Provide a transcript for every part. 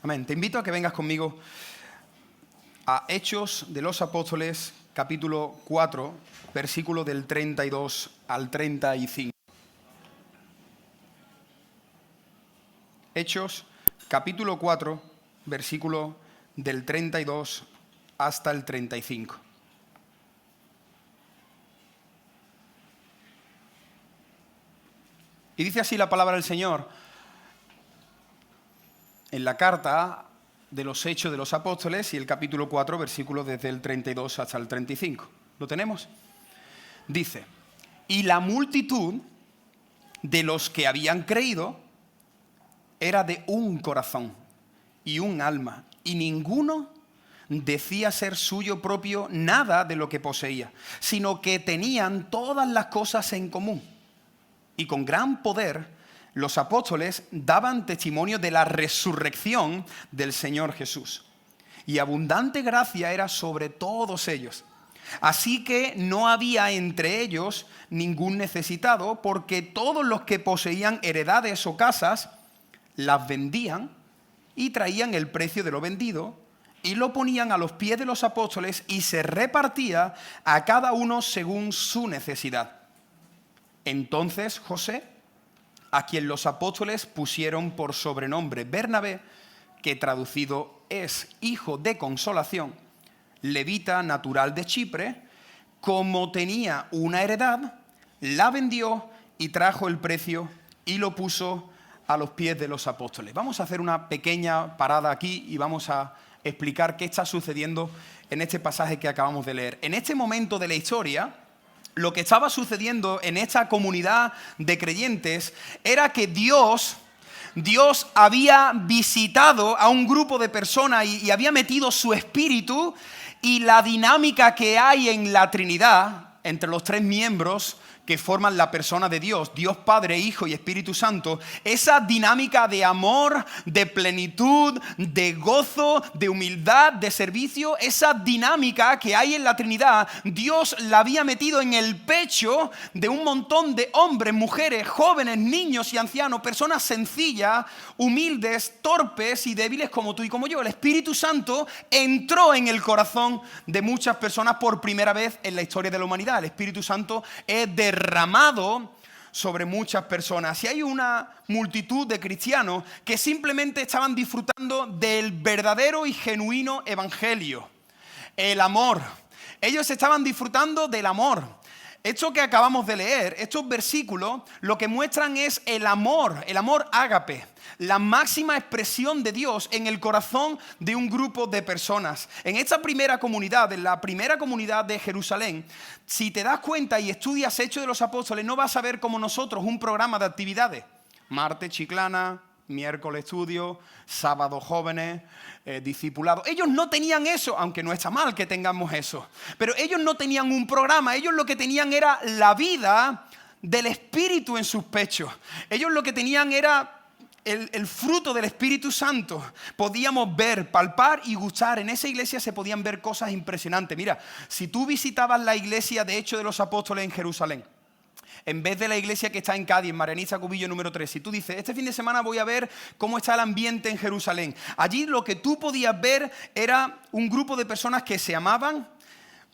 Amén. Te invito a que vengas conmigo a Hechos de los Apóstoles, capítulo 4, versículo del 32 al 35. Hechos, capítulo 4, versículo del 32 hasta el 35. Y dice así la palabra del Señor en la carta de los Hechos de los Apóstoles y el capítulo 4, versículos desde el 32 hasta el 35. ¿Lo tenemos? Dice: y la multitud de los que habían creído era de un corazón y un alma, y ninguno decía ser suyo propio nada de lo que poseía, sino que tenían todas las cosas en común. Y con gran poder los apóstoles daban testimonio de la resurrección del Señor Jesús. Y abundante gracia era sobre todos ellos. Así que no había entre ellos ningún necesitado, porque todos los que poseían heredades o casas las vendían y traían el precio de lo vendido y lo ponían a los pies de los apóstoles, y se repartía a cada uno según su necesidad. Entonces José, a quien los apóstoles pusieron por sobrenombre Bernabé, que traducido es hijo de consolación, levita natural de Chipre, como tenía una heredad, la vendió y trajo el precio y lo puso a los pies de los apóstoles. Vamos a hacer una pequeña parada aquí y vamos a explicar qué está sucediendo en este pasaje que acabamos de leer. En este momento de la historia, lo que estaba sucediendo en esta comunidad de creyentes era que Dios había visitado a un grupo de personas y había metido su espíritu, y la dinámica que hay en la Trinidad entre los tres miembros que forman la persona de Dios, Dios Padre, Hijo y Espíritu Santo, esa dinámica de amor, de plenitud, de gozo, de humildad, de servicio, esa dinámica que hay en la Trinidad, Dios la había metido en el pecho de un montón de hombres, mujeres, jóvenes, niños y ancianos, personas sencillas, humildes, torpes y débiles como tú y como yo. El Espíritu Santo entró en el corazón de muchas personas por primera vez en la historia de la humanidad. El Espíritu Santo es derramado sobre muchas personas. Y hay una multitud de cristianos que simplemente estaban disfrutando del verdadero y genuino evangelio, el amor. Ellos estaban disfrutando del amor. Esto que acabamos de leer, estos versículos, lo que muestran es el amor ágape, la máxima expresión de Dios en el corazón de un grupo de personas. En esta primera comunidad, en la primera comunidad de Jerusalén, si te das cuenta y estudias Hechos de los Apóstoles, no vas a ver como nosotros un programa de actividades. Martes chiclana, miércoles estudio, sábado jóvenes, discipulado. Ellos no tenían eso, aunque no está mal que tengamos eso. Pero ellos no tenían un programa. Ellos lo que tenían era la vida del Espíritu en sus pechos. Ellos lo que tenían era el fruto del Espíritu Santo. Podíamos ver, palpar y gustar. En esa iglesia se podían ver cosas impresionantes. Mira, si tú visitabas la iglesia de Hechos de los Apóstoles en Jerusalén, en vez de la iglesia que está en Cádiz, Marianista Cubillo número 3, si tú dices, este fin de semana voy a ver cómo está el ambiente en Jerusalén, allí lo que tú podías ver era un grupo de personas que se amaban,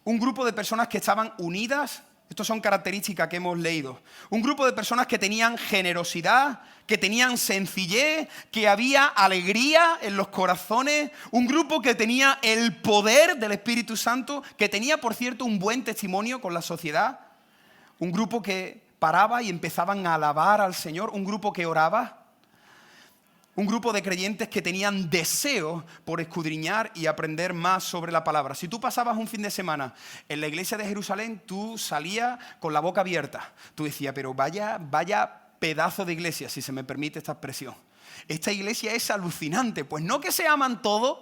un grupo de personas que estaban unidas. Estas son características que hemos leído. Un grupo de personas que tenían generosidad, que tenían sencillez, que había alegría en los corazones. Un grupo que tenía el poder del Espíritu Santo, que tenía, por cierto, un buen testimonio con la sociedad. Un grupo que paraba y empezaban a alabar al Señor. Un grupo que oraba. Un grupo de creyentes que tenían deseo por escudriñar y aprender más sobre la palabra. Si tú pasabas un fin de semana en la iglesia de Jerusalén, tú salías con la boca abierta. Tú decías, pero vaya pedazo de iglesia, si se me permite esta expresión. Esta iglesia es alucinante. Pues no que se aman todos,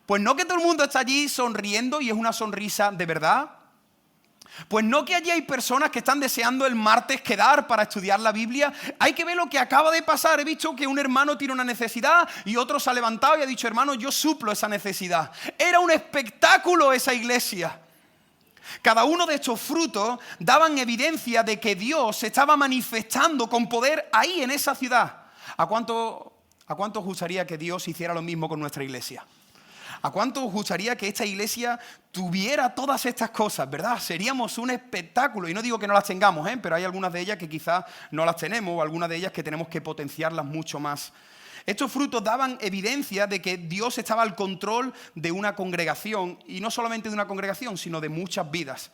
pues no que todo el mundo está allí sonriendo y es una sonrisa de verdad. Pues no que allí hay personas que están deseando el martes quedar para estudiar la Biblia. Hay que ver lo que acaba de pasar. He visto que un hermano tiene una necesidad y otro se ha levantado y ha dicho, hermano, yo suplo esa necesidad. Era un espectáculo esa iglesia. Cada uno de estos frutos daban evidencia de que Dios se estaba manifestando con poder ahí en esa ciudad. ¿A cuánto ¿A cuánto os gustaría que Dios hiciera lo mismo con nuestra iglesia? ¿A cuánto os gustaría que esta iglesia tuviera todas estas cosas, verdad? Seríamos un espectáculo. Y no digo que no las tengamos, pero hay algunas de ellas que quizás no las tenemos, o algunas de ellas que tenemos que potenciarlas mucho más. Estos frutos daban evidencia de que Dios estaba al control de una congregación, y no solamente de una congregación, sino de muchas vidas.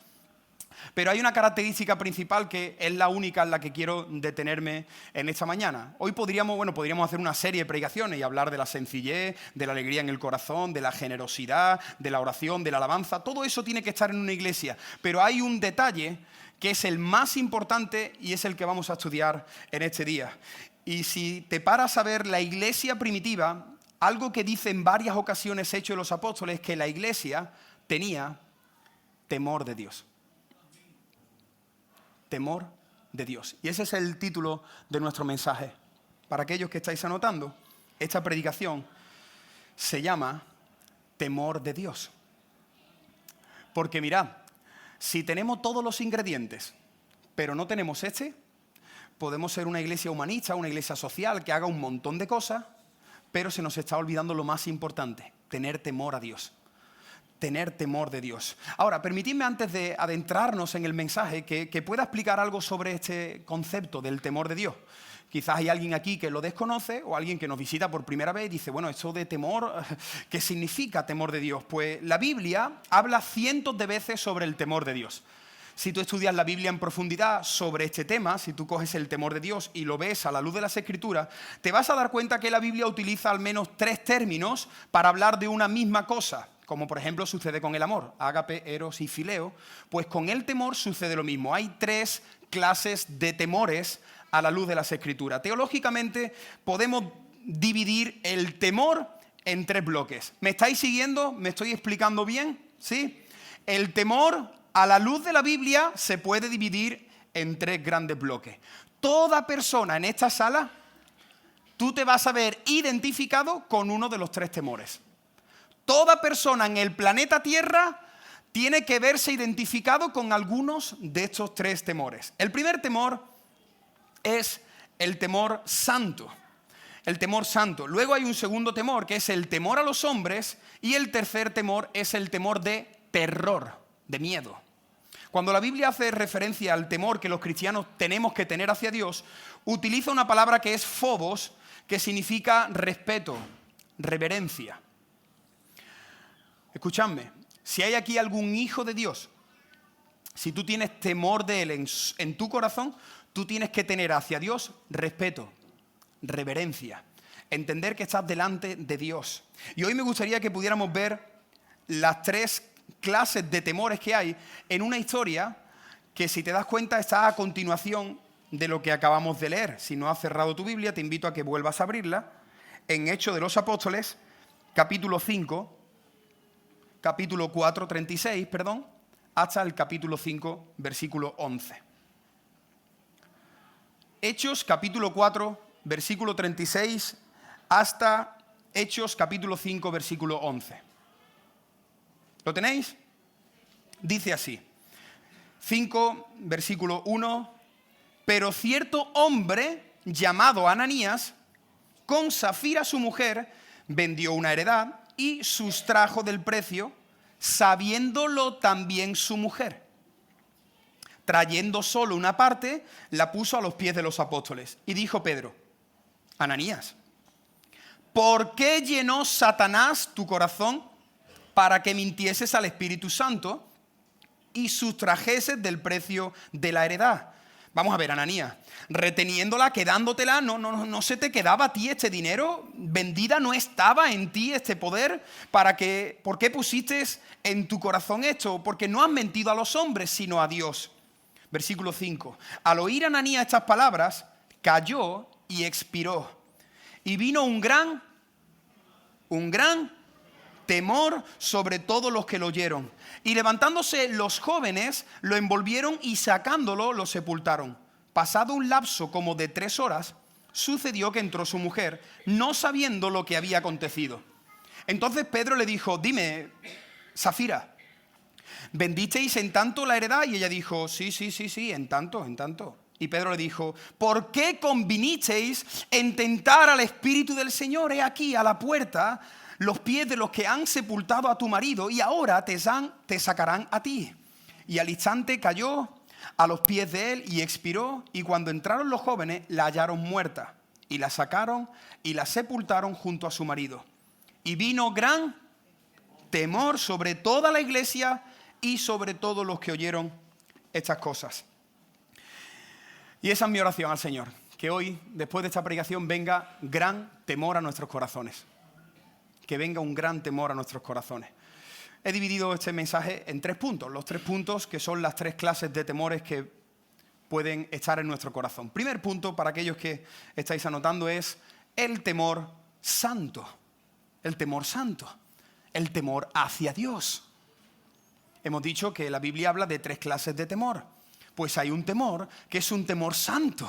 Pero hay una característica principal que es la única en la que quiero detenerme en esta mañana. Hoy podríamos hacer una serie de predicaciones y hablar de la sencillez, de la alegría en el corazón, de la generosidad, de la oración, de la alabanza. Todo eso tiene que estar en una iglesia. Pero hay un detalle que es el más importante y es el que vamos a estudiar en este día. Y si te paras a ver la iglesia primitiva, algo que dice en varias ocasiones Hechos de los Apóstoles es que la iglesia tenía temor de Dios. Temor de Dios. Y ese es el título de nuestro mensaje. Para aquellos que estáis anotando, esta predicación se llama Temor de Dios. Porque mirad, si tenemos todos los ingredientes, pero no tenemos podemos ser una iglesia humanista, una iglesia social que haga un montón de cosas, pero se nos está olvidando lo más importante, tener temor a Dios. Tener temor de Dios. Ahora, permitidme antes de adentrarnos en el mensaje que pueda explicar algo sobre este concepto del temor de Dios. Quizás hay alguien aquí que lo desconoce o alguien que nos visita por primera vez y dice, bueno, esto de temor, ¿qué significa temor de Dios? Pues la Biblia habla cientos de veces sobre el temor de Dios. Si tú estudias la Biblia en profundidad sobre este tema, si tú coges el temor de Dios y lo ves a la luz de las Escrituras, te vas a dar cuenta que la Biblia utiliza al menos 3 términos para hablar de una misma cosa. Como por ejemplo sucede con el amor, ágape, eros y fileo, pues con el temor sucede lo mismo. Hay 3 clases de temores a la luz de las Escrituras. Teológicamente podemos dividir el temor en 3 bloques. ¿Me estáis siguiendo? ¿Me estoy explicando bien? ¿Sí? El temor a la luz de la Biblia se puede dividir en 3 grandes bloques. Toda persona en esta sala, tú te vas a ver identificado con uno de los 3 temores. Toda persona en el planeta Tierra tiene que verse identificado con algunos de estos 3 temores. El primer temor es el temor santo. El temor santo. Luego hay un segundo temor que es el temor a los hombres y el tercer temor es el temor de terror, de miedo. Cuando la Biblia hace referencia al temor que los cristianos tenemos que tener hacia Dios, utiliza una palabra que es phobos, que significa respeto, reverencia. Escuchadme, si hay aquí algún hijo de Dios, si tú tienes temor de Él en tu corazón, tú tienes que tener hacia Dios respeto, reverencia, entender que estás delante de Dios. Y hoy me gustaría que pudiéramos ver las 3 clases de temores que hay en una historia que, si te das cuenta, está a continuación de lo que acabamos de leer. Si no has cerrado tu Biblia, te invito a que vuelvas a abrirla en Hechos de los Apóstoles, capítulo 4, 36, hasta el capítulo 5, versículo 11. Hechos, capítulo 4, versículo 36, hasta Hechos, capítulo 5, versículo 11. ¿Lo tenéis? Dice así, 5, versículo 1, pero cierto hombre llamado Ananías, con Safira su mujer, vendió una heredad y sustrajo del precio, sabiéndolo también su mujer. Trayendo solo una parte, la puso a los pies de los apóstoles. Y dijo Pedro, Ananías, ¿por qué llenó Satanás tu corazón para que mintieses al Espíritu Santo y sustrajeses del precio de la heredad? Vamos a ver, Ananías, reteniéndola, quedándotela, no se te quedaba a ti este dinero, vendida no estaba en ti este poder, ¿por qué pusiste en tu corazón esto? Porque no has mentido a los hombres, sino a Dios. Versículo 5, al oír Ananías estas palabras, cayó y expiró. Y vino un gran temor sobre todos los que lo oyeron. Y levantándose los jóvenes, lo envolvieron y sacándolo, lo sepultaron. Pasado un lapso como de 3 horas, sucedió que entró su mujer, no sabiendo lo que había acontecido. Entonces Pedro le dijo, dime, Safira, ¿vendisteis en tanto la heredad? Y ella dijo, sí, en tanto. Y Pedro le dijo, ¿por qué convinisteis en tentar al Espíritu del Señor? He aquí a la puerta los pies de los que han sepultado a tu marido y ahora te sacarán a ti. Y al instante cayó a los pies de él y expiró. Y cuando entraron los jóvenes la hallaron muerta y la sacaron y la sepultaron junto a su marido. Y vino gran temor sobre toda la iglesia y sobre todos los que oyeron estas cosas. Y esa es mi oración al Señor, que hoy, después de esta predicación, venga gran temor a nuestros corazones. Que venga un gran temor a nuestros corazones. He dividido este mensaje en 3 puntos, los 3 puntos que son las 3 clases de temores que pueden estar en nuestro corazón. Primer punto, para aquellos que estáis anotando, es el temor santo. El temor santo. El temor hacia Dios. Hemos dicho que la Biblia habla de 3 clases de temor. Pues hay un temor que es un temor santo,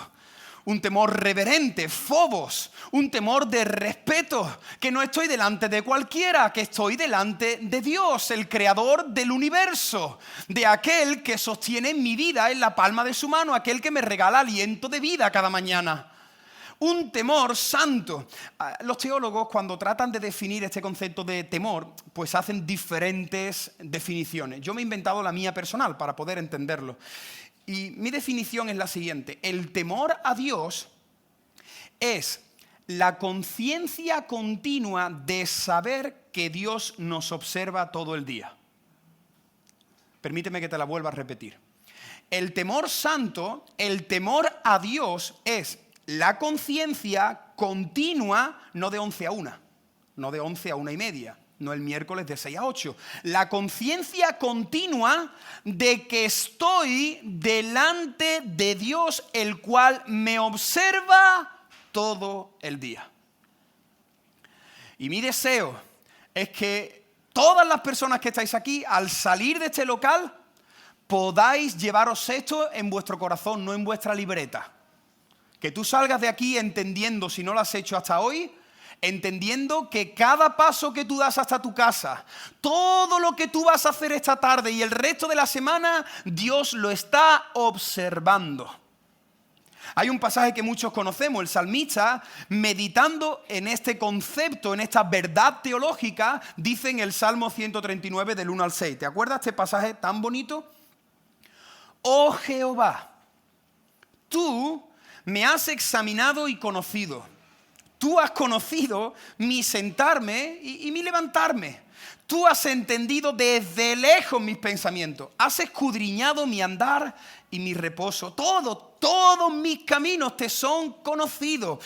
un temor reverente, phobos, un temor de respeto, que no estoy delante de cualquiera, que estoy delante de Dios, el creador del universo, de aquel que sostiene mi vida en la palma de su mano, aquel que me regala aliento de vida cada mañana. Un temor santo. Los teólogos, cuando tratan de definir este concepto de temor, pues hacen diferentes definiciones. Yo me he inventado la mía personal para poder entenderlo. Y mi definición es la siguiente. El temor a Dios es la conciencia continua de saber que Dios nos observa todo el día. Permíteme que te la vuelva a repetir. El temor santo, el temor a Dios es la conciencia continua, no de 11 a 1, no de 11 a 1:30. No el miércoles de 6 a 8. La conciencia continua de que estoy delante de Dios, el cual me observa todo el día. Y mi deseo es que todas las personas que estáis aquí, al salir de este local, podáis llevaros esto en vuestro corazón, no en vuestra libreta. Que tú salgas de aquí entendiendo, si no lo has hecho hasta hoy, entendiendo que cada paso que tú das hasta tu casa, todo lo que tú vas a hacer esta tarde y el resto de la semana, Dios lo está observando. Hay un pasaje que muchos conocemos, el salmista, meditando en este concepto, en esta verdad teológica, dice en el Salmo 139 del 1 al 6. ¿Te acuerdas de este pasaje tan bonito? Oh Jehová, tú me has examinado y conocido. Tú has conocido mi sentarme y mi levantarme. Tú has entendido desde lejos mis pensamientos. Has escudriñado mi andar y mi reposo. Todos mis caminos te son conocidos.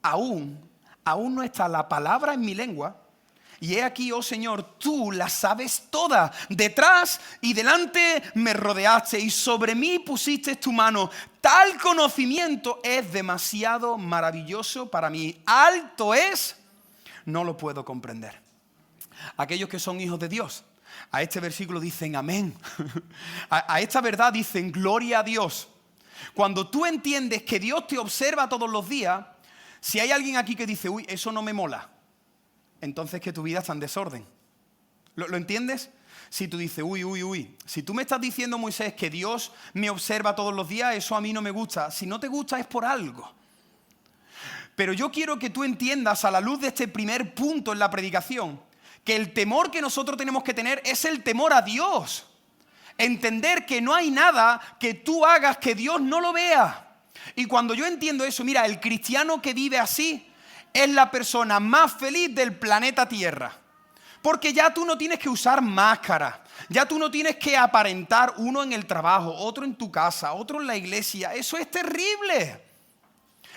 Aún no está la palabra en mi lengua. Y he aquí, oh Señor, tú la sabes toda. Detrás y delante me rodeaste y sobre mí pusiste tu mano. Tal conocimiento es demasiado maravilloso para mí. Alto es, no lo puedo comprender. Aquellos que son hijos de Dios, a este versículo dicen amén. A esta verdad dicen gloria a Dios. Cuando tú entiendes que Dios te observa todos los días, si hay alguien aquí que dice, uy, eso no me mola, entonces que tu vida está en desorden. ¿Lo entiendes? Si tú dices, uy, si tú me estás diciendo, Moisés, que Dios me observa todos los días, eso a mí no me gusta. Si no te gusta es por algo. Pero yo quiero que tú entiendas, a la luz de este primer punto en la predicación, que el temor que nosotros tenemos que tener es el temor a Dios. Entender que no hay nada que tú hagas que Dios no lo vea. Y cuando yo entiendo eso, mira, el cristiano que vive así es la persona más feliz del planeta Tierra. Porque ya tú no tienes que usar máscara, ya tú no tienes que aparentar, uno en el trabajo, otro en tu casa, otro en la iglesia. Eso es terrible.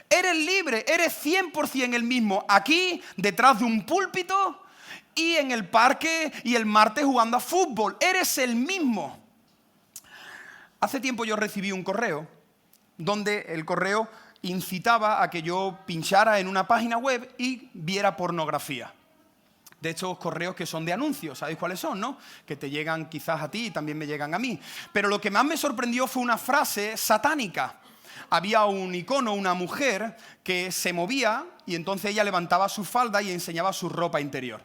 Eres libre, eres 100% el mismo aquí, detrás de un púlpito y en el parque y el martes jugando a fútbol. Eres el mismo. Hace tiempo yo recibí un correo donde el correo incitaba a que yo pinchara en una página web y viera pornografía. De estos correos que son de anuncios, ¿sabéis cuáles son, no? Que te llegan quizás a ti y también me llegan a mí. Pero lo que más me sorprendió fue una frase satánica. Había un icono, una mujer que se movía y entonces ella levantaba su falda y enseñaba su ropa interior.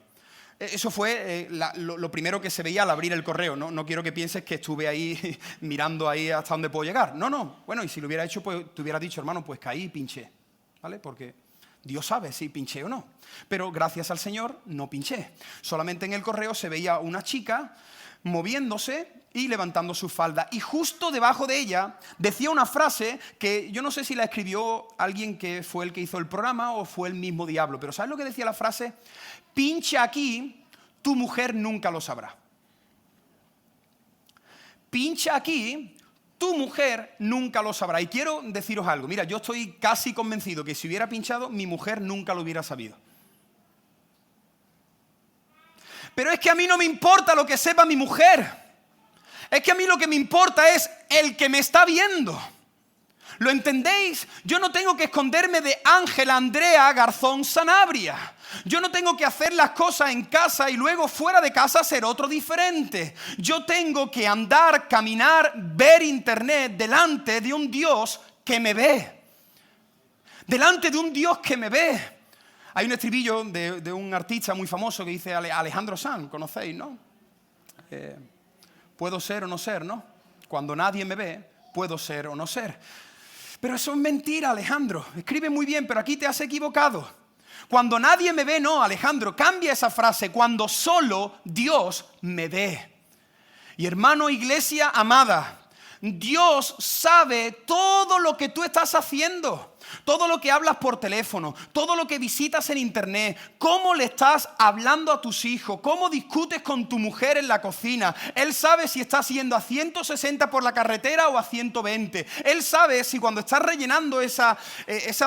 Eso fue lo primero que se veía al abrir el correo. No quiero que pienses que estuve ahí mirando ahí hasta dónde puedo llegar. No. Bueno, y si lo hubiera hecho, pues te hubiera dicho, hermano, pues caí y pinché. ¿Vale? Porque Dios sabe si pinché o no. Pero gracias al Señor no pinché. Solamente en el correo se veía una chica moviéndose y levantando su falda. Y justo debajo de ella decía una frase que yo no sé si la escribió alguien que fue el que hizo el programa o fue el mismo diablo. Pero ¿sabes lo que decía la frase? Pincha aquí, tu mujer nunca lo sabrá. Pincha aquí, tu mujer nunca lo sabrá. Y quiero deciros algo. Mira, yo estoy casi convencido que si hubiera pinchado, mi mujer nunca lo hubiera sabido. Pero es que a mí no me importa lo que sepa mi mujer. Es que a mí lo que me importa es el que me está viendo. ¿Lo entendéis? Yo no tengo que esconderme de Ángela Andrea Garzón Sanabria. Yo no tengo que hacer las cosas en casa y luego fuera de casa ser otro diferente. Yo tengo que andar, caminar, ver internet delante de un Dios que me ve. Delante de un Dios que me ve. Hay un estribillo de un artista muy famoso que dice Alejandro Sanz, conocéis, ¿no? Puedo ser o no ser, ¿no? Cuando nadie me ve, puedo ser o no ser. Pero eso es mentira, Alejandro. Escribe muy bien, pero aquí te has equivocado. Cuando nadie me ve, no, Alejandro, cambia esa frase. Cuando solo Dios me ve. Y hermano, iglesia amada, Dios sabe todo lo que tú estás haciendo. Todo lo que hablas por teléfono, todo lo que visitas en internet, cómo le estás hablando a tus hijos, cómo discutes con tu mujer en la cocina. Él sabe si estás yendo a 160 por la carretera o a 120. Él sabe si cuando estás rellenando esa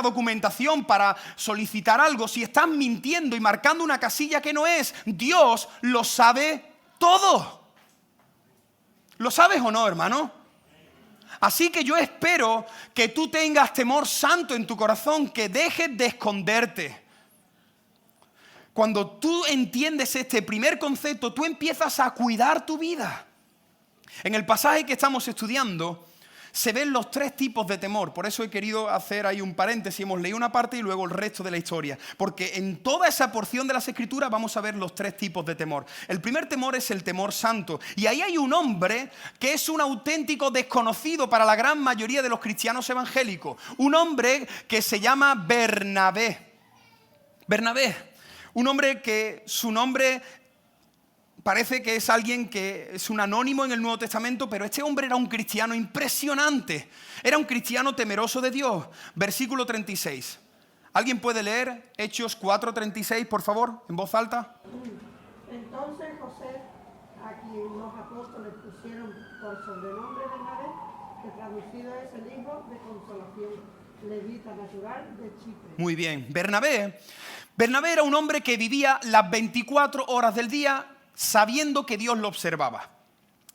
documentación para solicitar algo, si estás mintiendo y marcando una casilla que no es. Dios lo sabe todo. ¿Lo sabes o no, hermano? Así que yo espero que tú tengas temor santo en tu corazón, que dejes de esconderte. Cuando tú entiendes este primer concepto, tú empiezas a cuidar tu vida. En el pasaje que estamos estudiando, se ven los tres tipos de temor. Por eso he querido hacer ahí un paréntesis. Hemos leído una parte y luego el resto de la historia. Porque en toda esa porción de las Escrituras vamos a ver los tres tipos de temor. El primer temor es el temor santo. Y ahí hay un hombre que es un auténtico desconocido para la gran mayoría de los cristianos evangélicos. Un hombre que se llama Bernabé. Bernabé. Un hombre que su nombre parece que es alguien que es un anónimo en el Nuevo Testamento, pero este hombre era un cristiano impresionante. Era un cristiano temeroso de Dios. Versículo 36. ¿Alguien puede leer Hechos 4:36, por favor, en voz alta? Entonces José, a quien los apóstoles pusieron por sobrenombre Bernabé, que traducido es el hijo de consolación, levita natural de Chipre. Muy bien. Bernabé era un hombre que vivía las 24 horas del día sabiendo que Dios lo observaba.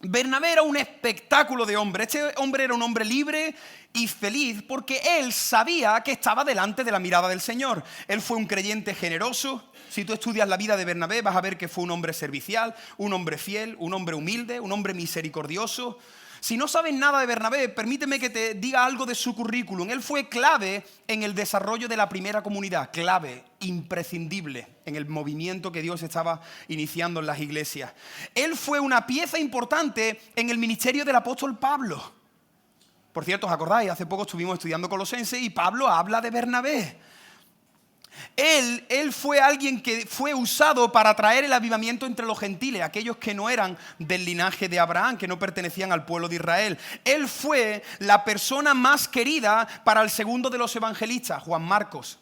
Bernabé era un espectáculo de hombre. Este hombre era un hombre libre y feliz porque él sabía que estaba delante de la mirada del Señor. Él fue un creyente generoso. Si tú estudias la vida de Bernabé vas a ver que fue un hombre servicial, un hombre fiel, un hombre humilde, un hombre misericordioso. Si no sabes nada de Bernabé, permíteme que te diga algo de su currículum. Él fue clave en el desarrollo de la primera comunidad, clave, imprescindible en el movimiento que Dios estaba iniciando en las iglesias. Él fue una pieza importante en el ministerio del apóstol Pablo. Por cierto, ¿os acordáis? Hace poco estuvimos estudiando Colosenses y Pablo habla de Bernabé. Él fue alguien que fue usado para traer el avivamiento entre los gentiles, aquellos que no eran del linaje de Abraham, que no pertenecían al pueblo de Israel. Él fue la persona más querida para el segundo de los evangelistas, Juan Marcos.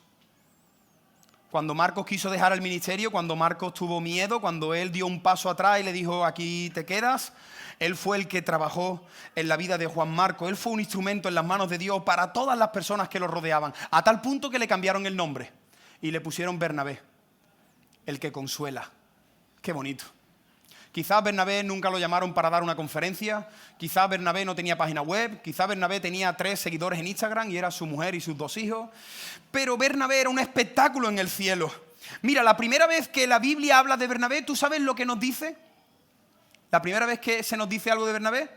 Cuando Marcos quiso dejar el ministerio, cuando Marcos tuvo miedo, cuando él dio un paso atrás y le dijo, aquí te quedas, él fue el que trabajó en la vida de Juan Marcos. Él fue un instrumento en las manos de Dios para todas las personas que lo rodeaban, a tal punto que le cambiaron el nombre. Y le pusieron Bernabé, el que consuela. Qué bonito. Quizás Bernabé nunca lo llamaron para dar una conferencia. Quizás Bernabé no tenía página web. Quizás Bernabé tenía 3 seguidores en Instagram y era su mujer y sus 2 hijos. Pero Bernabé era un espectáculo en el cielo. Mira, la primera vez que la Biblia habla de Bernabé, ¿tú sabes lo que nos dice? La primera vez que se nos dice algo de Bernabé,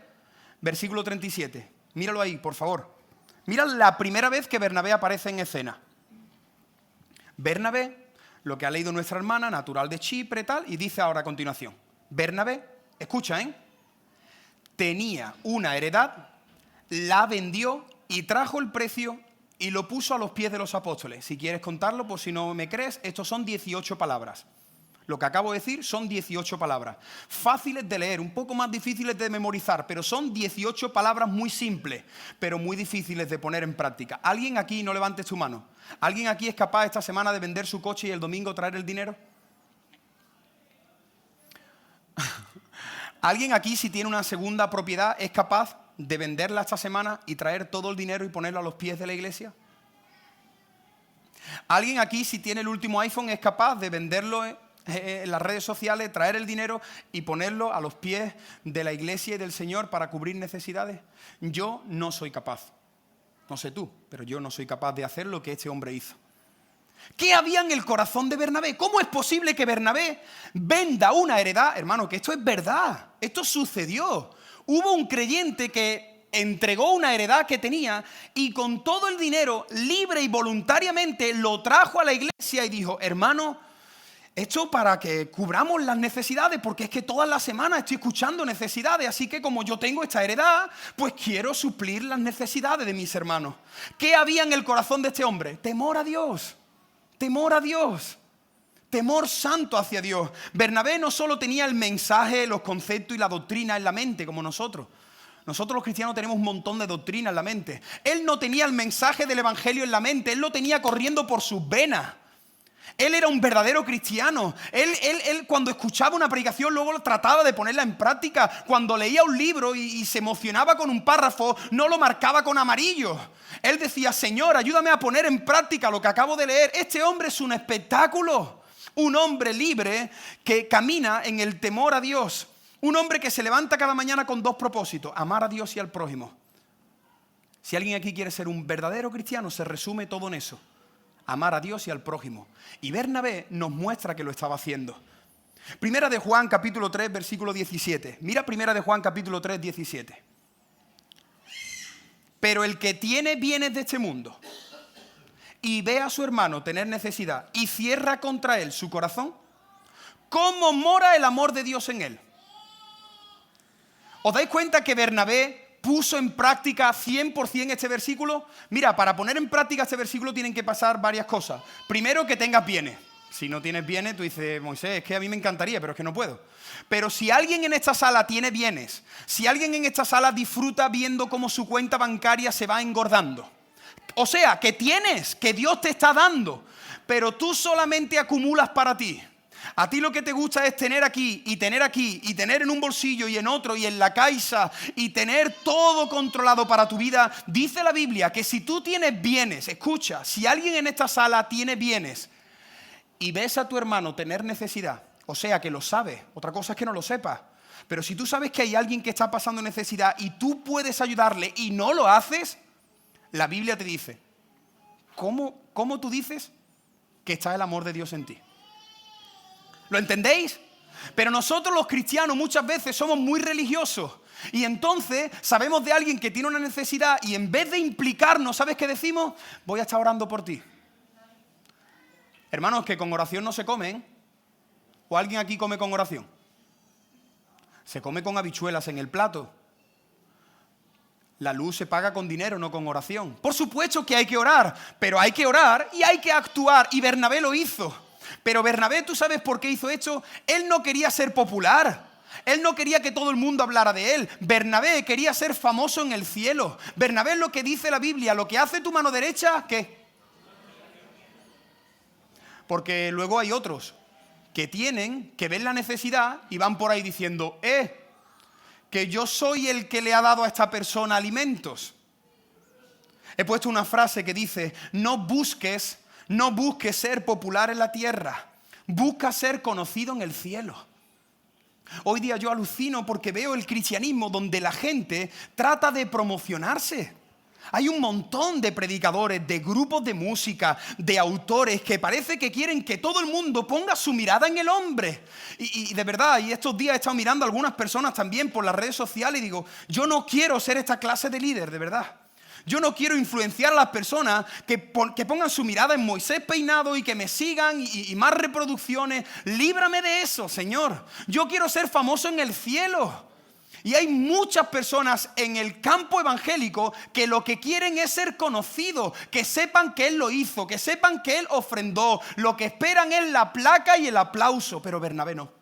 versículo 37. Míralo ahí, por favor. Mira la primera vez que Bernabé aparece en escena. Bernabé lo que ha leído nuestra hermana, natural de Chipre, tal, y dice ahora a continuación, Bernabé, escucha, tenía una heredad, la vendió y trajo el precio y lo puso a los pies de los apóstoles. Si quieres contarlo, por si no me crees, estos son 18 palabras. Lo que acabo de decir son 18 palabras. Fáciles de leer, un poco más difíciles de memorizar, pero son 18 palabras muy simples, pero muy difíciles de poner en práctica. ¿Alguien aquí, no levante su mano, alguien aquí es capaz esta semana de vender su coche y el domingo traer el dinero? ¿Alguien aquí, si tiene una segunda propiedad, es capaz de venderla esta semana y traer todo el dinero y ponerlo a los pies de la iglesia? ¿Alguien aquí, si tiene el último iPhone, es capaz de venderlo en las redes sociales, traer el dinero y ponerlo a los pies de la iglesia y del Señor para cubrir necesidades? Yo no soy capaz. No sé tú, pero yo no soy capaz de hacer lo que este hombre hizo. ¿Qué había en el corazón de Bernabé? ¿Cómo es posible que Bernabé venda una heredad? Hermano, que esto es verdad. Esto sucedió. Hubo un creyente que entregó una heredad que tenía y con todo el dinero, libre y voluntariamente, lo trajo a la iglesia y dijo, hermano, esto para que cubramos las necesidades, porque es que todas las semanas estoy escuchando necesidades, así que como yo tengo esta heredad, pues quiero suplir las necesidades de mis hermanos. ¿Qué había en el corazón de este hombre? Temor a Dios. Temor a Dios, temor santo hacia Dios. Bernabé no solo tenía el mensaje, los conceptos y la doctrina en la mente como nosotros. Nosotros los cristianos tenemos un montón de doctrina en la mente. Él no tenía el mensaje del evangelio en la mente, él lo tenía corriendo por sus venas. Él era un verdadero cristiano. Él cuando escuchaba una predicación luego trataba de ponerla en práctica. Cuando leía un libro y se emocionaba con un párrafo, no lo marcaba con amarillo. Él decía, Señor, ayúdame a poner en práctica lo que acabo de leer. Este hombre es un espectáculo. Un hombre libre que camina en el temor a Dios. Un hombre que se levanta cada mañana con dos propósitos, amar a Dios y al prójimo. Si alguien aquí quiere ser un verdadero cristiano, se resume todo en eso. Amar a Dios y al prójimo. Y Bernabé nos muestra que lo estaba haciendo. Primera de Juan, capítulo 3, versículo 17. Mira Primera de Juan, capítulo 3, 17. Pero el que tiene bienes de este mundo y ve a su hermano tener necesidad y cierra contra él su corazón, ¿cómo mora el amor de Dios en él? ¿Os dais cuenta que Bernabé puso en práctica 100% este versículo? Mira, para poner en práctica este versículo tienen que pasar varias cosas. Primero, que tengas bienes. Si no tienes bienes, tú dices, Moisés, es que a mí me encantaría, pero es que no puedo. Pero si alguien en esta sala tiene bienes, si alguien en esta sala disfruta viendo cómo su cuenta bancaria se va engordando, o sea, que tienes, que Dios te está dando, pero tú solamente acumulas para ti. A ti lo que te gusta es tener aquí y tener aquí y tener en un bolsillo y en otro y en la caixa y tener todo controlado para tu vida. Dice la Biblia que si tú tienes bienes, escucha, si alguien en esta sala tiene bienes y ves a tu hermano tener necesidad, o sea que lo sabes, otra cosa es que no lo sepas, pero si tú sabes que hay alguien que está pasando necesidad y tú puedes ayudarle y no lo haces, la Biblia te dice, ¿cómo tú dices que está el amor de Dios en ti? ¿Lo entendéis? Pero nosotros los cristianos muchas veces somos muy religiosos y entonces sabemos de alguien que tiene una necesidad y en vez de implicarnos, ¿sabes qué decimos? Voy a estar orando por ti. Hermanos, que con oración no se come, ¿eh? ¿O alguien aquí come con oración? Se come con habichuelas en el plato. La luz se paga con dinero, no con oración. Por supuesto que hay que orar, pero hay que orar y hay que actuar. Y Bernabé lo hizo. Pero Bernabé, ¿tú sabes por qué hizo esto? Él no quería ser popular. Él no quería que todo el mundo hablara de él. Bernabé quería ser famoso en el cielo. Bernabé es lo que dice la Biblia. Lo que hace tu mano derecha, ¿qué? Porque luego hay otros que ven la necesidad y van por ahí diciendo, que yo soy el que le ha dado a esta persona alimentos. He puesto una frase que dice, no busques ser popular en la tierra, busca ser conocido en el cielo. Hoy día yo alucino porque veo el cristianismo donde la gente trata de promocionarse. Hay un montón de predicadores, de grupos de música, de autores que parece que quieren que todo el mundo ponga su mirada en el hombre. Y de verdad, y estos días he estado mirando a algunas personas también por las redes sociales y digo, yo no quiero ser esta clase de líder, de verdad. Yo no quiero influenciar a las personas que pongan su mirada en Moisés peinado y que me sigan y más reproducciones. Líbrame de eso, Señor. Yo quiero ser famoso en el cielo. Y hay muchas personas en el campo evangélico que lo que quieren es ser conocidos, que sepan que Él lo hizo, que sepan que Él ofrendó. Lo que esperan es la placa y el aplauso. Pero Bernabé no.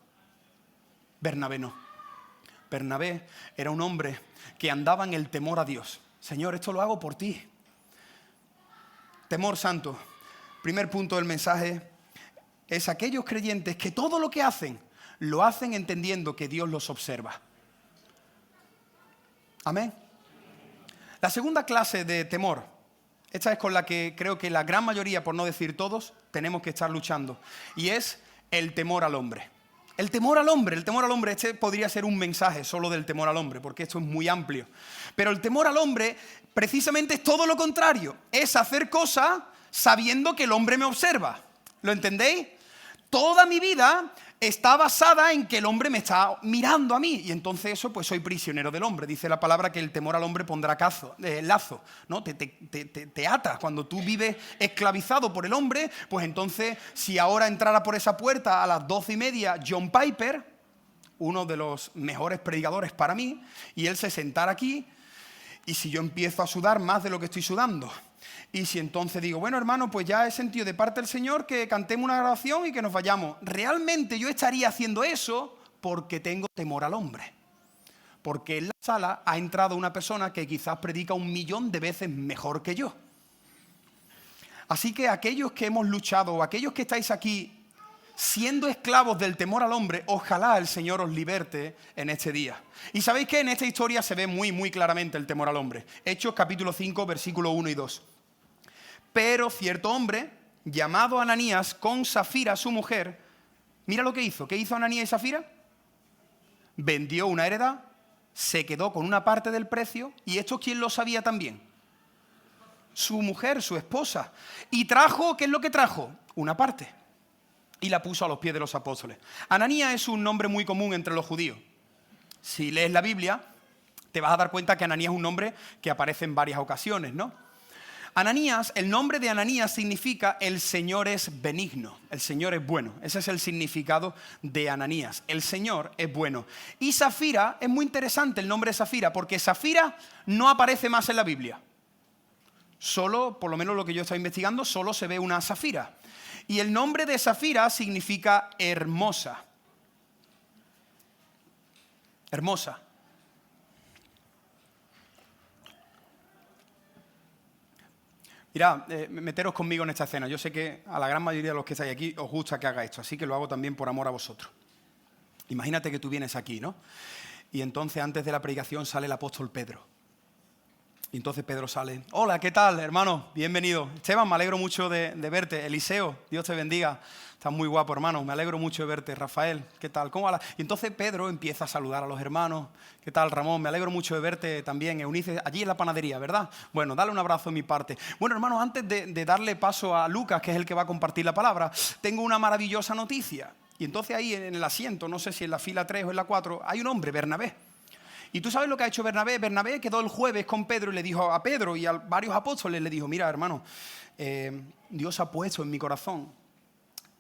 Bernabé no. Bernabé era un hombre que andaba en el temor a Dios. Señor, esto lo hago por ti. Temor santo. Primer punto del mensaje es aquellos creyentes que todo lo que hacen, lo hacen entendiendo que Dios los observa. Amén. La segunda clase de temor, esta es con la que creo que la gran mayoría, por no decir todos, tenemos que estar luchando. Y es el temor al hombre. El temor al hombre, este podría ser un mensaje solo del temor al hombre, porque esto es muy amplio. Pero el temor al hombre precisamente es todo lo contrario. Es hacer cosas sabiendo que el hombre me observa. ¿Lo entendéis? Toda mi vida está basada en que el hombre me está mirando a mí. Y entonces eso, pues soy prisionero del hombre. Dice la palabra que el temor al hombre pondrá lazo, ¿no? Te ata. Cuando tú vives esclavizado por el hombre, pues entonces, si ahora entrara por esa puerta a las 12:30 John Piper, uno de los mejores predicadores para mí, y él se sentara aquí, y si yo empiezo a sudar más de lo que estoy sudando, y si entonces digo, bueno, hermano, pues ya he sentido de parte del Señor que cantemos una oración y que nos vayamos. Realmente yo estaría haciendo eso porque tengo temor al hombre. Porque en la sala ha entrado una persona que quizás predica 1.000.000 de veces mejor que yo. Así que aquellos que hemos luchado o aquellos que estáis aquí siendo esclavos del temor al hombre, ojalá el Señor os liberte en este día. Y sabéis que en esta historia se ve muy, muy claramente el temor al hombre. Hechos capítulo 5, versículo 1 y 2. Pero cierto hombre, llamado Ananías, con Safira, su mujer, mira lo que hizo. ¿Qué hizo Ananías y Safira? Vendió una heredad, se quedó con una parte del precio, y esto ¿quién lo sabía también? Su mujer, su esposa. Y trajo, ¿qué es lo que trajo? Una parte. Y la puso a los pies de los apóstoles. Ananías es un nombre muy común entre los judíos. Si lees la Biblia, te vas a dar cuenta que Ananías es un nombre que aparece en varias ocasiones, ¿no? Ananías, el nombre de Ananías significa el Señor es benigno, el Señor es bueno. Ese es el significado de Ananías, el Señor es bueno. Y Safira, es muy interesante el nombre de Safira, porque Safira no aparece más en la Biblia. Solo, por lo menos lo que yo estoy investigando, solo se ve una Safira. Y el nombre de Safira significa hermosa. Hermosa. Mirad, meteros conmigo en esta escena. Yo sé que a la gran mayoría de los que estáis aquí os gusta que haga esto, así que lo hago también por amor a vosotros. Imagínate que tú vienes aquí, ¿no? Y entonces antes de la predicación sale el apóstol Pedro. Y entonces Pedro sale. Hola, ¿qué tal, hermano? Bienvenido. Esteban, me alegro mucho de verte. Eliseo, Dios te bendiga. Estás muy guapo, hermano. Me alegro mucho de verte. Rafael, ¿qué tal? ¿Cómo va? Y entonces Pedro empieza a saludar a los hermanos. ¿Qué tal, Ramón? Me alegro mucho de verte también. Eunice, allí en la panadería, ¿verdad? Bueno, dale un abrazo de mi parte. Bueno, hermano, antes de darle paso a Lucas, que es el que va a compartir la palabra, tengo una maravillosa noticia. Y entonces ahí en el asiento, no sé si en la fila 3 o en la 4, hay un hombre, Bernabé. ¿Y tú sabes lo que ha hecho Bernabé? Bernabé quedó el jueves con Pedro y le dijo a Pedro y a varios apóstoles, le dijo, mira, hermano, Dios ha puesto en mi corazón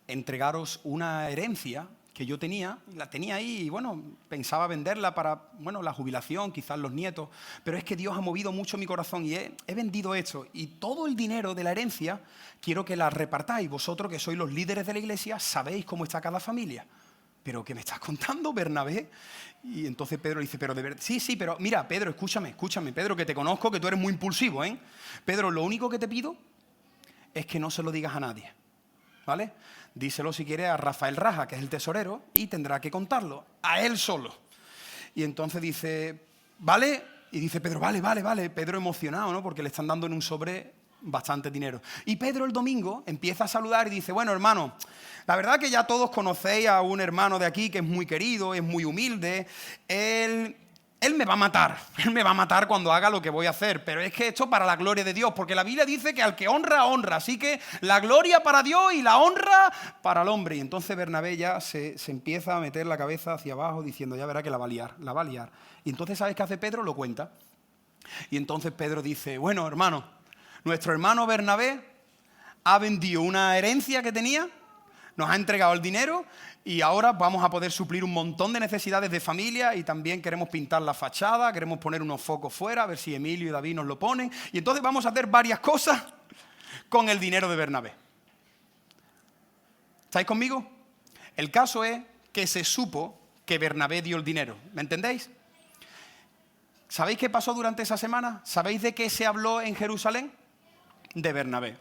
entregaros una herencia que yo tenía, la tenía ahí y bueno, pensaba venderla para, bueno, la jubilación, quizás los nietos, pero es que Dios ha movido mucho mi corazón y he vendido esto y todo el dinero de la herencia quiero que la repartáis. Vosotros que sois los líderes de la iglesia sabéis cómo está cada familia. ¿Pero qué me estás contando, Bernabé? Y entonces Pedro dice, pero de verdad, sí, pero mira, Pedro, escúchame, Pedro, que te conozco, que tú eres muy impulsivo, ¿eh? Pedro, lo único que te pido es que no se lo digas a nadie, ¿vale? Díselo si quieres a Rafael Raja, que es el tesorero, y tendrá que contarlo, a él solo. Y entonces dice, ¿vale? Y dice Pedro, vale. Pedro emocionado, ¿no? Porque le están dando en un sobre bastante dinero. Y Pedro el domingo empieza a saludar y dice, bueno, hermano, la verdad que ya todos conocéis a un hermano de aquí que es muy querido, es muy humilde. Él me va a matar cuando haga lo que voy a hacer, pero es que esto para la gloria de Dios, porque la Biblia dice que al que honra, honra, así que la gloria para Dios y la honra para el hombre. Y entonces Bernabé ya se empieza a meter la cabeza hacia abajo diciendo, ya verá que la va a liar. Y entonces, ¿sabes qué hace Pedro? Lo cuenta. Y entonces Pedro dice, bueno, hermano, nuestro hermano Bernabé ha vendido una herencia que tenía, nos ha entregado el dinero y ahora vamos a poder suplir un montón de necesidades de familia y también queremos pintar la fachada, queremos poner unos focos fuera, a ver si Emilio y David nos lo ponen. Y entonces vamos a hacer varias cosas con el dinero de Bernabé. ¿Estáis conmigo? El caso es que se supo que Bernabé dio el dinero. ¿Me entendéis? ¿Sabéis qué pasó durante esa semana? ¿Sabéis de qué se habló en Jerusalén? De Bernabé.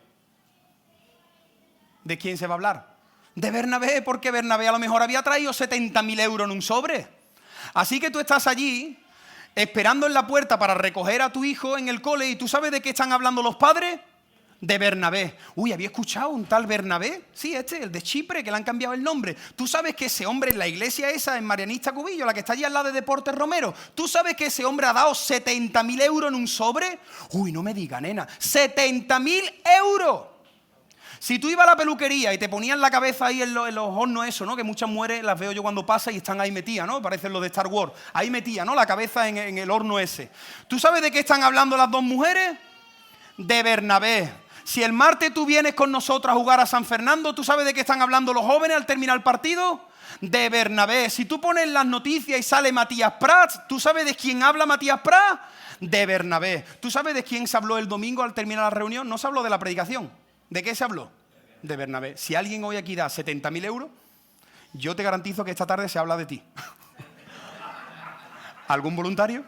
¿De quién se va a hablar? De Bernabé, porque Bernabé a lo mejor había traído 70.000 euros en un sobre. Así que tú estás allí esperando en la puerta para recoger a tu hijo en el cole y ¿tú sabes de qué están hablando los padres? De Bernabé. Uy, ¿había escuchado un tal Bernabé? Sí, el de Chipre, que le han cambiado el nombre. ¿Tú sabes que ese hombre en la iglesia esa, en Marianista Cubillo, la que está allí al lado de Deportes Romero, ¿tú sabes que ese hombre ha dado 70.000 euros en un sobre? Uy, no me diga, nena, ¡70.000 euros! Si tú ibas a la peluquería y te ponían la cabeza ahí en los hornos eso, ¿no? Que muchas mujeres las veo yo cuando pasa y están ahí metidas, ¿no? Parecen los de Star Wars. Ahí metidas, ¿no? La cabeza en el horno ese. ¿Tú sabes de qué están hablando las dos mujeres? De Bernabé. Si el martes tú vienes con nosotros a jugar a San Fernando, ¿tú sabes de qué están hablando los jóvenes al terminar el partido? De Bernabé. Si tú pones las noticias y sale Matías Prats, ¿tú sabes de quién habla Matías Prats? De Bernabé. ¿Tú sabes de quién se habló el domingo al terminar la reunión? No se habló de la predicación. ¿De qué se habló? De Bernabé. Si alguien hoy aquí da 70.000 euros, yo te garantizo que esta tarde se habla de ti. ¿Algún voluntario?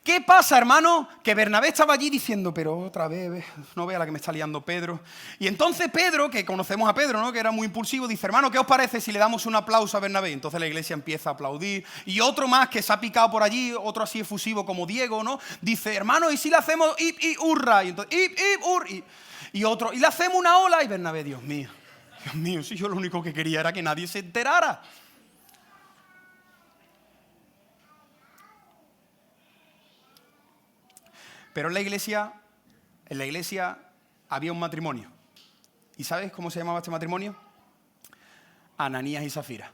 ¿Qué pasa, hermano? Que Bernabé estaba allí diciendo, pero otra vez, no vea la que me está liando Pedro. Y entonces Pedro, que conocemos a Pedro, ¿no? Que era muy impulsivo, dice, hermano, ¿qué os parece si le damos un aplauso a Bernabé? Y entonces la iglesia empieza a aplaudir. Y otro más que se ha picado por allí, otro así efusivo como Diego, ¿no? Dice, hermano, ¿y si le hacemos ip, hurra? Y entonces, ip, hurra. Y otro, y le hacemos una ola. Y Bernabé, Dios mío, si yo lo único que quería era que nadie se enterara. Pero en la iglesia había un matrimonio. ¿Y sabes cómo se llamaba este matrimonio? Ananías y Zafira.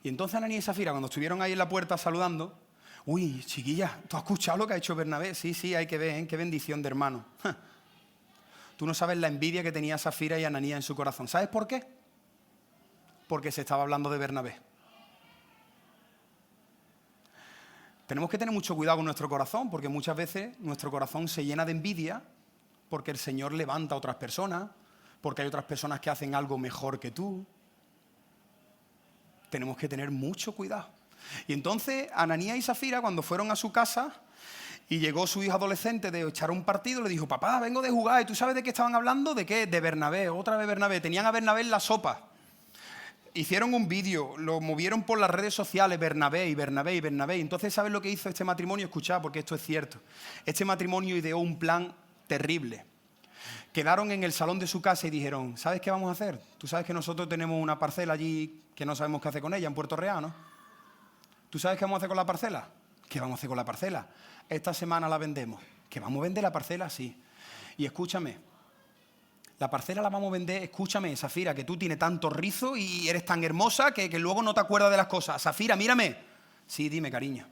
Y entonces Ananías y Zafira, cuando estuvieron ahí en la puerta saludando, uy, chiquilla, ¿tú has escuchado lo que ha hecho Bernabé? Sí, hay que ver, ¿eh? Qué bendición de hermano. Tú no sabes la envidia que tenía Zafira y Ananías en su corazón. ¿Sabes por qué? Porque se estaba hablando de Bernabé. Tenemos que tener mucho cuidado con nuestro corazón, porque muchas veces nuestro corazón se llena de envidia porque el Señor levanta a otras personas, porque hay otras personas que hacen algo mejor que tú. Tenemos que tener mucho cuidado. Y entonces Ananías y Zafira, cuando fueron a su casa y llegó su hijo adolescente de echar un partido, le dijo, papá, vengo de jugar. ¿Y tú sabes de qué estaban hablando? ¿De qué? De Bernabé, otra vez Bernabé. Tenían a Bernabé en la sopa. Hicieron un vídeo, lo movieron por las redes sociales, Bernabé y Bernabé y Bernabé. Entonces, ¿sabes lo que hizo este matrimonio? Escuchad, porque esto es cierto. Este matrimonio ideó un plan terrible. Quedaron en el salón de su casa y dijeron, ¿sabes qué vamos a hacer? Tú sabes que nosotros tenemos una parcela allí que no sabemos qué hacer con ella, en Puerto Real, ¿no? ¿Tú sabes qué vamos a hacer con la parcela? ¿Qué vamos a hacer con la parcela? Esta semana la vendemos. ¿Que vamos a vender la parcela? Sí. Y escúchame. La parcela la vamos a vender, escúchame, Zafira, que tú tienes tanto rizo y eres tan hermosa que luego no te acuerdas de las cosas. Zafira, mírame. Sí, dime, cariño.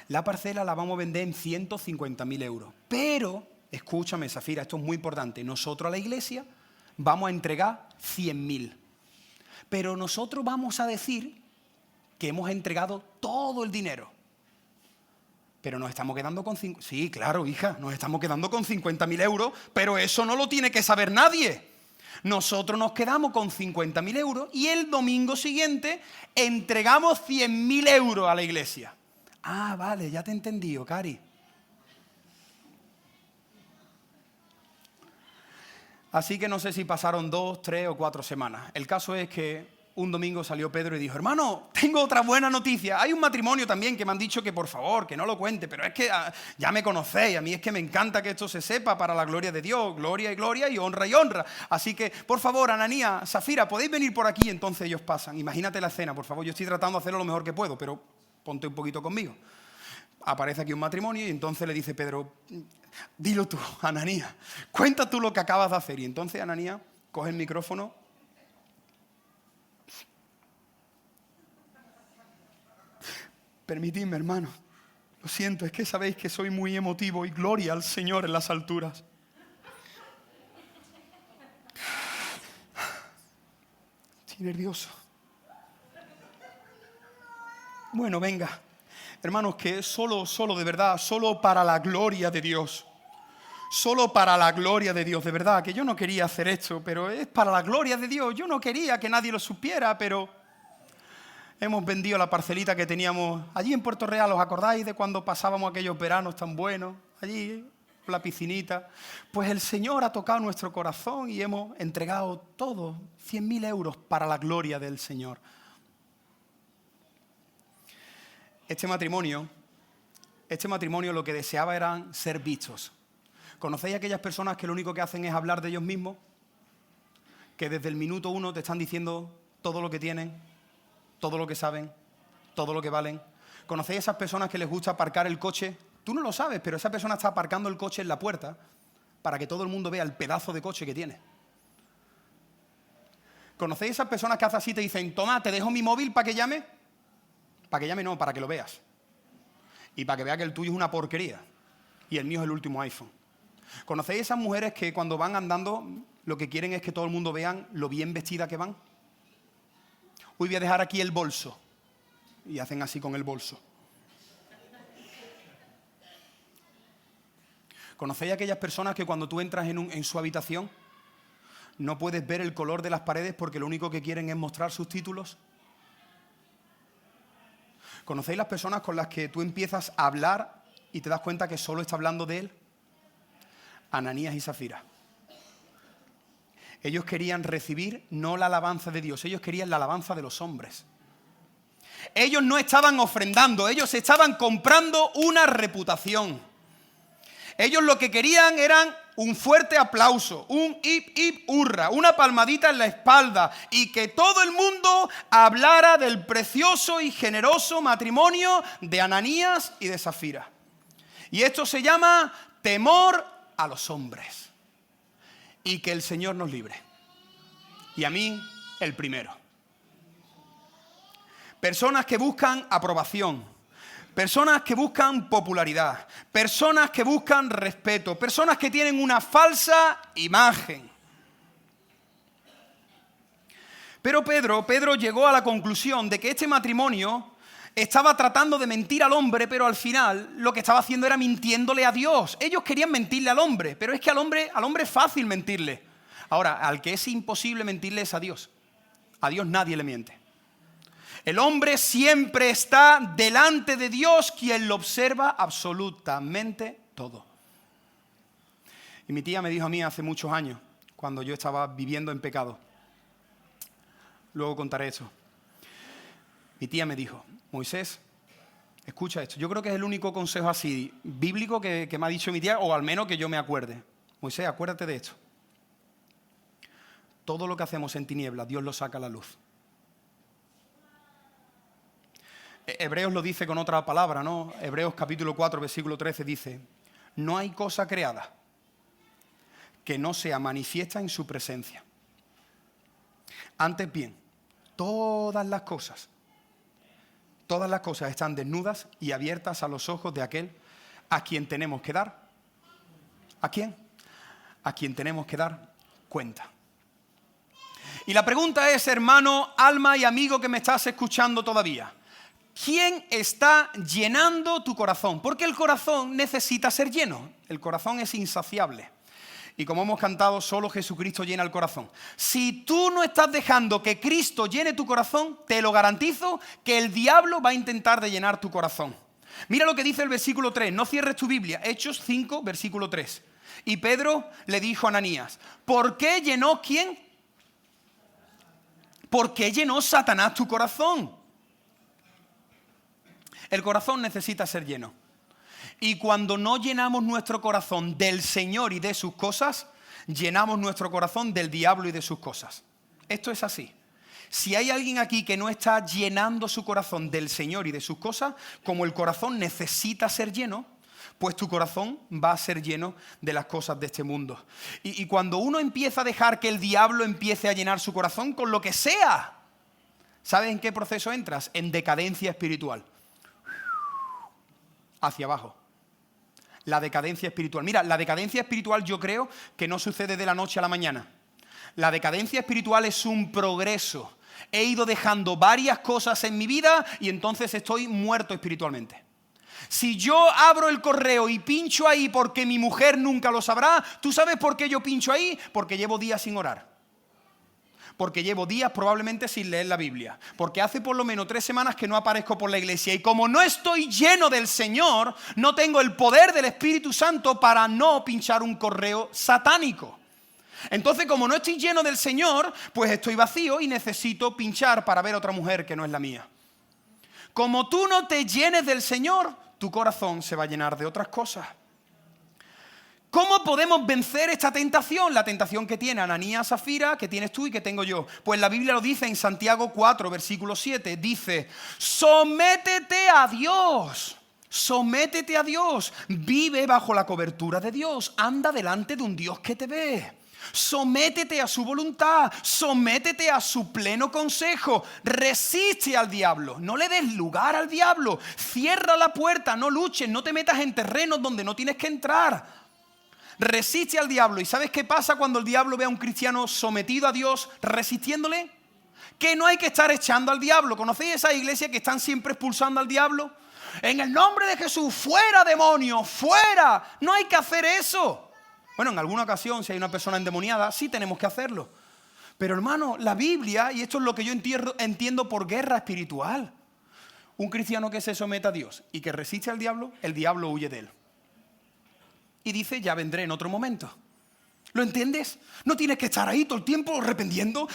La parcela la vamos a vender en 150.000 euros. Pero, escúchame, Zafira, esto es muy importante. Nosotros a la iglesia vamos a entregar 100.000. Pero nosotros vamos a decir que hemos entregado todo el dinero. Pero nos estamos quedando con... Sí, claro, hija, nos estamos quedando con 50.000 euros, pero eso no lo tiene que saber nadie. Nosotros nos quedamos con 50.000 euros y el domingo siguiente entregamos 100.000 euros a la iglesia. Ah, vale, ya te he entendido, Cari. Así que no sé si pasaron 2, 3 o 4 semanas. El caso es que un domingo salió Pedro y dijo, hermano, tengo otra buena noticia. Hay un matrimonio también que me han dicho que por favor, que no lo cuente, pero es que ya me conocéis, a mí es que me encanta que esto se sepa para la gloria de Dios, gloria y gloria y honra y honra. Así que, por favor, Ananías, Zafira, ¿podéis venir por aquí? Entonces ellos pasan. Imagínate la escena, por favor, yo estoy tratando de hacerlo lo mejor que puedo, pero ponte un poquito conmigo. Aparece aquí un matrimonio y entonces le dice Pedro, dilo tú, Ananías, cuenta tú lo que acabas de hacer. Y entonces Ananías coge el micrófono. Permitidme, hermano, Lo siento, es que sabéis que soy muy emotivo y gloria al Señor en las alturas. Estoy nervioso. Bueno, venga. Hermanos, que solo de verdad, solo para la gloria de Dios. Solo para la gloria de Dios, de verdad, que yo no quería hacer esto, pero es para la gloria de Dios. Yo no quería que nadie lo supiera, pero hemos vendido la parcelita que teníamos allí en Puerto Real. ¿Os acordáis de cuando pasábamos aquellos veranos tan buenos? Allí, la piscinita. Pues el Señor ha tocado nuestro corazón y hemos entregado todo, 100.000 euros para la gloria del Señor. Este matrimonio lo que deseaba eran ser vistos. ¿Conocéis a aquellas personas que lo único que hacen es hablar de ellos mismos? Que desde el minuto 1 te están diciendo todo lo que tienen, todo lo que saben, todo lo que valen. ¿Conocéis a esas personas que les gusta aparcar el coche? Tú no lo sabes, pero esa persona está aparcando el coche en la puerta para que todo el mundo vea el pedazo de coche que tiene. ¿Conocéis a esas personas que hacen así y te dicen, toma, te dejo mi móvil para que llame? Para que llame no, para que lo veas. Y para que vea que el tuyo es una porquería y el mío es el último iPhone. ¿Conocéis esas mujeres que cuando van andando lo que quieren es que todo el mundo vean lo bien vestida que van? Hoy voy a dejar aquí el bolso. Y hacen así con el bolso. ¿Conocéis a aquellas personas que cuando tú entras en su habitación no puedes ver el color de las paredes porque lo único que quieren es mostrar sus títulos? ¿Conocéis las personas con las que tú empiezas a hablar y te das cuenta que solo está hablando de él? Ananías y Zafira. Ellos querían recibir no la alabanza de Dios, ellos querían la alabanza de los hombres. Ellos no estaban ofrendando, ellos estaban comprando una reputación. Ellos lo que querían eran un fuerte aplauso, un hip hip hurra, una palmadita en la espalda y que todo el mundo hablara del precioso y generoso matrimonio de Ananías y de Zafira. Y esto se llama temor a los hombres. Y que el Señor nos libre. Y a mí, el primero. Personas que buscan aprobación. Personas que buscan popularidad. Personas que buscan respeto. Personas que tienen una falsa imagen. Pero Pedro llegó a la conclusión de que este matrimonio estaba tratando de mentir al hombre, pero al final lo que estaba haciendo era mintiéndole a Dios. Ellos querían mentirle al hombre, pero es que al hombre es fácil mentirle. Ahora, al que es imposible mentirle es a Dios. A Dios nadie le miente. El hombre siempre está delante de Dios, quien lo observa absolutamente todo. Y mi tía me dijo a mí hace muchos años, cuando yo estaba viviendo en pecado. Luego contaré eso. Mi tía me dijo, Moisés, escucha esto. Yo creo que es el único consejo así bíblico que me ha dicho mi tía, o al menos que yo me acuerde. Moisés, acuérdate de esto. Todo lo que hacemos en tinieblas, Dios lo saca a la luz. Hebreos lo dice con otra palabra, ¿no? Hebreos capítulo 4, versículo 13 dice, no hay cosa creada que no sea manifiesta en su presencia. Antes bien, todas las cosas están desnudas y abiertas a los ojos de aquel a quien tenemos que dar. ¿A quién? A quien tenemos que dar cuenta. Y la pregunta es, hermano, alma y amigo que me estás escuchando todavía, ¿quién está llenando tu corazón? Porque el corazón necesita ser lleno. El corazón es insaciable. Y como hemos cantado, solo Jesucristo llena el corazón. Si tú no estás dejando que Cristo llene tu corazón, te lo garantizo que el diablo va a intentar de llenar tu corazón. Mira lo que dice el versículo 3. No cierres tu Biblia. Hechos 5, versículo 3. Y Pedro le dijo a Ananías, ¿por qué llenó quién? ¿Por qué llenó Satanás tu corazón? El corazón necesita ser lleno. Y cuando no llenamos nuestro corazón del Señor y de sus cosas, llenamos nuestro corazón del diablo y de sus cosas. Esto es así. Si hay alguien aquí que no está llenando su corazón del Señor y de sus cosas, como el corazón necesita ser lleno, pues tu corazón va a ser lleno de las cosas de este mundo. Y cuando uno empieza a dejar que el diablo empiece a llenar su corazón con lo que sea, ¿sabes en qué proceso entras? En decadencia espiritual. hacia abajo. La decadencia espiritual. Mira, la decadencia espiritual yo creo que no sucede de la noche a la mañana. La decadencia espiritual es un progreso. He ido dejando varias cosas en mi vida y entonces estoy muerto espiritualmente. Si yo abro el correo y pincho ahí porque mi mujer nunca lo sabrá, ¿tú sabes por qué yo pincho ahí? Porque llevo días sin orar. Porque llevo días probablemente sin leer la Biblia. Porque hace por lo menos 3 semanas que no aparezco por la iglesia. Y como no estoy lleno del Señor, no tengo el poder del Espíritu Santo para no pinchar un correo satánico. Entonces, como no estoy lleno del Señor, pues estoy vacío y necesito pinchar para ver a otra mujer que no es la mía. Como tú no te llenes del Señor, tu corazón se va a llenar de otras cosas. ¿Cómo podemos vencer esta tentación? La tentación que tiene Ananías, Zafira, que tienes tú y que tengo yo. Pues la Biblia lo dice en Santiago 4, versículo 7. Dice, sométete a Dios. Sométete a Dios. Vive bajo la cobertura de Dios. Anda delante de un Dios que te ve. Sométete a su voluntad. Sométete a su pleno consejo. Resiste al diablo. No le des lugar al diablo. Cierra la puerta. No luches. No te metas en terrenos donde no tienes que entrar. Resiste al diablo. ¿Y sabes qué pasa cuando el diablo ve a un cristiano sometido a Dios resistiéndole? Que no hay que estar echando al diablo. ¿Conocéis esas iglesias que están siempre expulsando al diablo? En el nombre de Jesús, fuera demonio, fuera. No hay que hacer eso. Bueno, en alguna ocasión, si hay una persona endemoniada, sí tenemos que hacerlo. Pero hermano, la Biblia, y esto es lo que yo entiendo por guerra espiritual. Un cristiano que se someta a Dios y que resiste al diablo, el diablo huye de él. Y dice, ya vendré en otro momento. ¿Lo entiendes? No tienes que estar ahí todo el tiempo reprendiendo.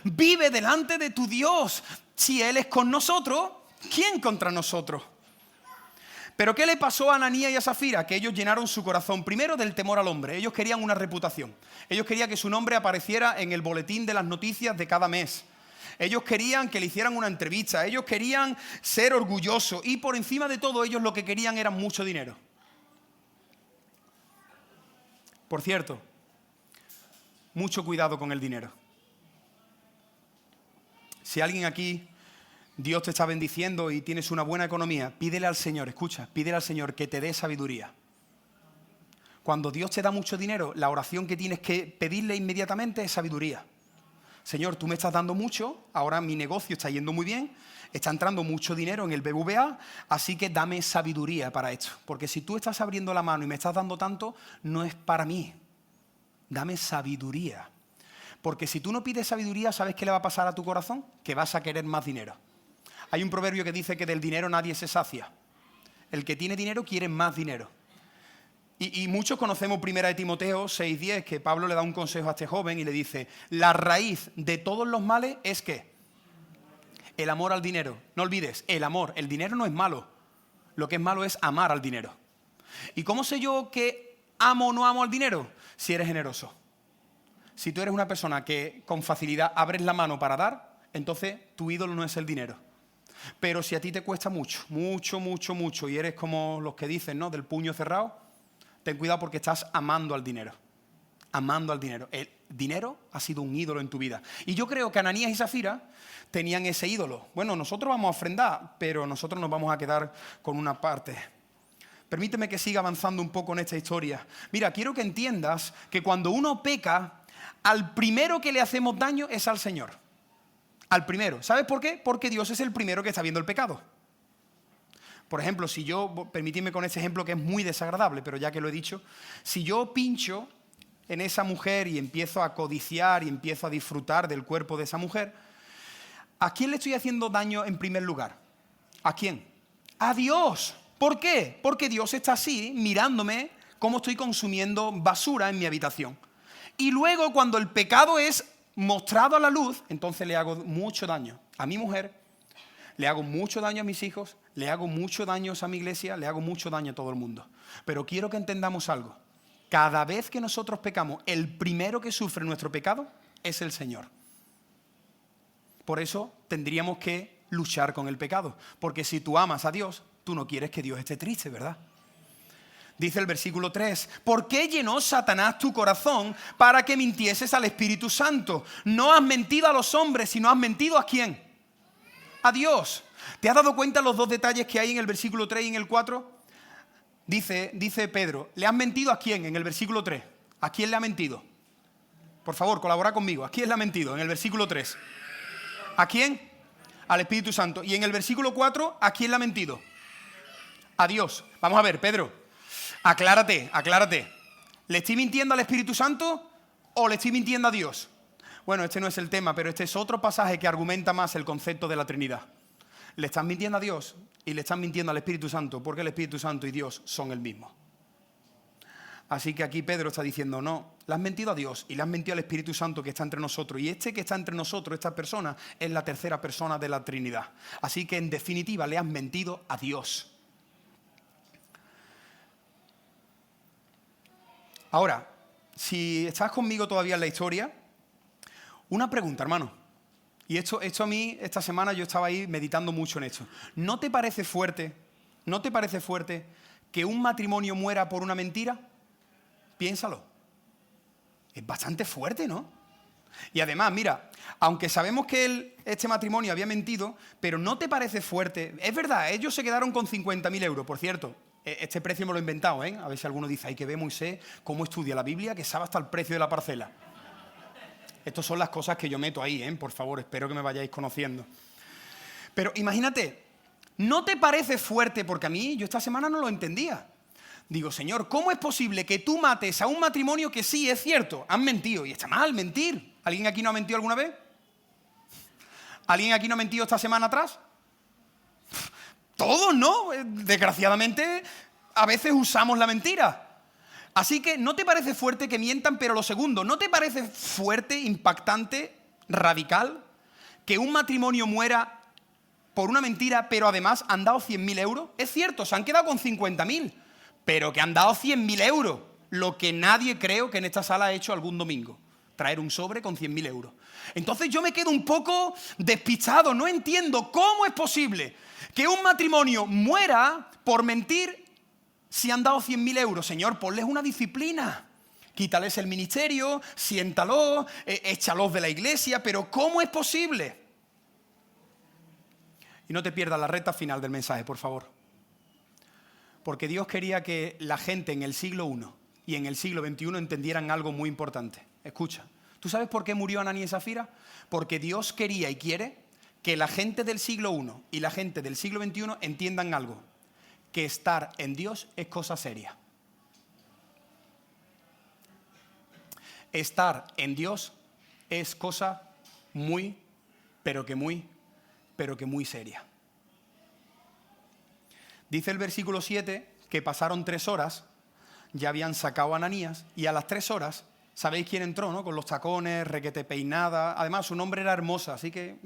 Vive delante de tu Dios. Si Él es con nosotros, ¿quién contra nosotros? Pero ¿qué le pasó a Ananías y a Zafira? Que ellos llenaron su corazón primero del temor al hombre. Ellos querían una reputación. Ellos querían que su nombre apareciera en el boletín de las noticias de cada mes. Ellos querían que le hicieran una entrevista. Ellos querían ser orgullosos. Y por encima de todo, ellos lo que querían era mucho dinero. Por cierto, mucho cuidado con el dinero. Si alguien aquí, Dios te está bendiciendo y tienes una buena economía, pídele al Señor, escucha, pídele al Señor que te dé sabiduría. Cuando Dios te da mucho dinero, la oración que tienes que pedirle inmediatamente es sabiduría. Señor, tú me estás dando mucho, ahora mi negocio está yendo muy bien, está entrando mucho dinero en el BBVA, así que dame sabiduría para esto. Porque si tú estás abriendo la mano y me estás dando tanto, no es para mí. Dame sabiduría. Porque si tú no pides sabiduría, ¿sabes qué le va a pasar a tu corazón? Que vas a querer más dinero. Hay un proverbio que dice que del dinero nadie se sacia. El que tiene dinero quiere más dinero. Y muchos conocemos 1 Timoteo 6:10, que Pablo le da un consejo a este joven y le dice, la raíz de todos los males es ¿qué? El amor al dinero. No olvides, el amor. El dinero no es malo. Lo que es malo es amar al dinero. ¿Y cómo sé yo que amo o no amo al dinero? Si eres generoso. Si tú eres una persona que con facilidad abres la mano para dar, entonces tu ídolo no es el dinero. Pero si a ti te cuesta mucho y eres como los que dicen, ¿no? Del puño cerrado, ten cuidado porque estás amando al dinero. Amando al dinero. El dinero ha sido un ídolo en tu vida. Y yo creo que Ananías y Zafira tenían ese ídolo. Bueno, nosotros vamos a ofrendar, pero nosotros nos vamos a quedar con una parte. Permíteme que siga avanzando un poco en esta historia. Mira, quiero que entiendas que cuando uno peca, al primero que le hacemos daño es al Señor. Al primero. ¿Sabes por qué? Porque Dios es el primero que está viendo el pecado. Por ejemplo, si yo, permíteme con este ejemplo que es muy desagradable, pero ya que lo he dicho, si yo pincho en esa mujer y empiezo a codiciar y empiezo a disfrutar del cuerpo de esa mujer, ¿a quién le estoy haciendo daño en primer lugar? ¿A quién? A Dios. ¿Por qué? Porque Dios está así, mirándome cómo estoy consumiendo basura en mi habitación. Y luego, cuando el pecado es mostrado a la luz, entonces le hago mucho daño a mi mujer, le hago mucho daño a mis hijos, le hago mucho daño a mi iglesia, le hago mucho daño a todo el mundo. Pero quiero que entendamos algo. Cada vez que nosotros pecamos, el primero que sufre nuestro pecado es el Señor. Por eso tendríamos que luchar con el pecado. Porque si tú amas a Dios, tú no quieres que Dios esté triste, ¿verdad? Dice el versículo 3, ¿por qué llenó Satanás tu corazón para que mintieses al Espíritu Santo? No has mentido a los hombres, sino has mentido ¿a quién? a Dios. ¿Te has dado cuenta los dos detalles que hay en el versículo 3 y en el 4? Dice Pedro, ¿le has mentido a quién en el versículo 3? ¿A quién le ha mentido? Por favor, colabora conmigo. ¿A quién le ha mentido en el versículo 3? ¿A quién? Al Espíritu Santo. Y en el versículo 4, ¿a quién le ha mentido? A Dios. Vamos a ver, Pedro, aclárate. ¿Le estoy mintiendo al Espíritu Santo o le estoy mintiendo a Dios? Bueno, este no es el tema, pero este es otro pasaje que argumenta más el concepto de la Trinidad. Le estás mintiendo a Dios y le estás mintiendo al Espíritu Santo, porque el Espíritu Santo y Dios son el mismo. Así que aquí Pedro está diciendo, no, le has mentido a Dios y le has mentido al Espíritu Santo que está entre nosotros. Y este que está entre nosotros, esta persona, es la tercera persona de la Trinidad. Así que en definitiva le has mentido a Dios. Ahora, si estás conmigo todavía en la historia, una pregunta, hermano. Y esto a mí, esta semana yo estaba ahí meditando mucho en esto. ¿No te parece fuerte que un matrimonio muera por una mentira? Piénsalo. Es bastante fuerte, ¿no? Y además, mira, aunque sabemos que este matrimonio había mentido, pero ¿no te parece fuerte? Es verdad, ellos se quedaron con 50.000 euros, por cierto. Este precio me lo he inventado, ¿eh? A ver si alguno dice, hay que ver Moisés cómo estudia la Biblia, que sabe hasta el precio de la parcela. Estas son las cosas que yo meto ahí, ¿eh? Por favor, espero que me vayáis conociendo. Pero imagínate, ¿no te parece fuerte? Porque a mí, yo esta semana no lo entendía. Digo, Señor, ¿cómo es posible que tú mates a un matrimonio que sí, es cierto, han mentido? Y está mal mentir. ¿Alguien aquí no ha mentido alguna vez? ¿Alguien aquí no ha mentido esta semana atrás? Todos, ¿no? Desgraciadamente, a veces usamos la mentira. Así que, ¿no te parece fuerte que mientan? Pero lo segundo, ¿no te parece fuerte, impactante, radical, que un matrimonio muera por una mentira, pero además han dado 100.000 euros? Es cierto, se han quedado con 50.000, pero que han dado 100.000 euros, lo que nadie creo que en esta sala ha hecho algún domingo, traer un sobre con 100.000 euros. Entonces yo me quedo un poco despistado, no entiendo cómo es posible que un matrimonio muera por mentir si han dado 100.000 euros. Señor, ponles una disciplina, quítales el ministerio, siéntalos, échalos de la iglesia, pero ¿cómo es posible? Y no te pierdas la recta final del mensaje, por favor. Porque Dios quería que la gente en el siglo I y en el siglo XXI entendieran algo muy importante. Escucha, ¿tú sabes por qué murió Ananías y Zafira? Porque Dios quería y quiere que la gente del siglo I y la gente del siglo XXI entiendan algo. Que estar en Dios es cosa seria. Estar en Dios es cosa muy, pero que muy seria. Dice el versículo 7 que pasaron 3 horas, ya habían sacado a Ananías, y a las 3 horas, ¿sabéis quién entró, no? Con los tacones, requete peinada. Además, su nombre era hermosa, así que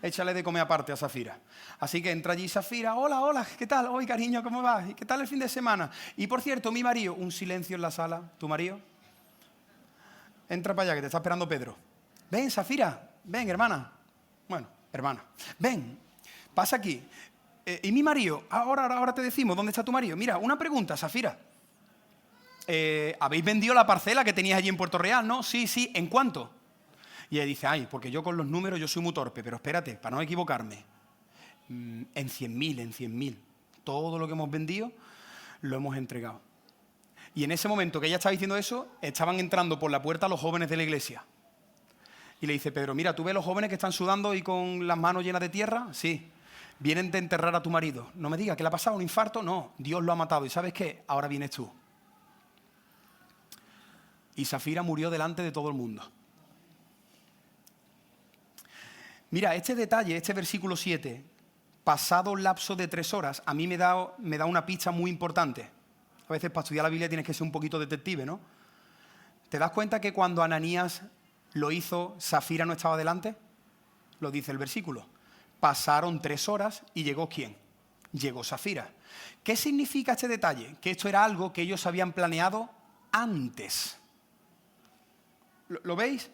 échale de comer aparte a Zafira. Así que entra allí Zafira, hola, ¿qué tal? Hoy, cariño, ¿cómo vas? ¿Y qué tal el fin de semana? Y por cierto, mi marido, un silencio en la sala. ¿Tu marido? Entra para allá, que te está esperando Pedro. Ven, Zafira, ven, hermana. Bueno, hermana, ven, pasa aquí. ¿Y mi marido? Ahora te decimos, ¿dónde está tu marido? Mira, una pregunta, Zafira. ¿Habéis vendido la parcela que tenías allí en Puerto Real, no? Sí, ¿en cuánto? Y ella dice, porque yo con los números yo soy muy torpe, pero espérate, para no equivocarme. En 100.000. Todo lo que hemos vendido lo hemos entregado. Y en ese momento que ella estaba diciendo eso, estaban entrando por la puerta los jóvenes de la iglesia. Y le dice Pedro, mira, ¿tú ves los jóvenes que están sudando y con las manos llenas de tierra? Sí. Vienen de enterrar a tu marido. No me digas, ¿qué le ha pasado? ¿Un infarto? No, Dios lo ha matado. ¿Y sabes qué? Ahora vienes tú. Y Zafira murió delante de todo el mundo. Mira, este detalle, este versículo 7, pasado un lapso de 3 horas, a mí me da una pista muy importante. A veces para estudiar la Biblia tienes que ser un poquito detective, ¿no? ¿Te das cuenta que cuando Ananías lo hizo, Zafira no estaba delante? Lo dice el versículo. Pasaron 3 horas y llegó ¿quién? Llegó Zafira. ¿Qué significa este detalle? Que esto era algo que ellos habían planeado antes. ¿Lo veis?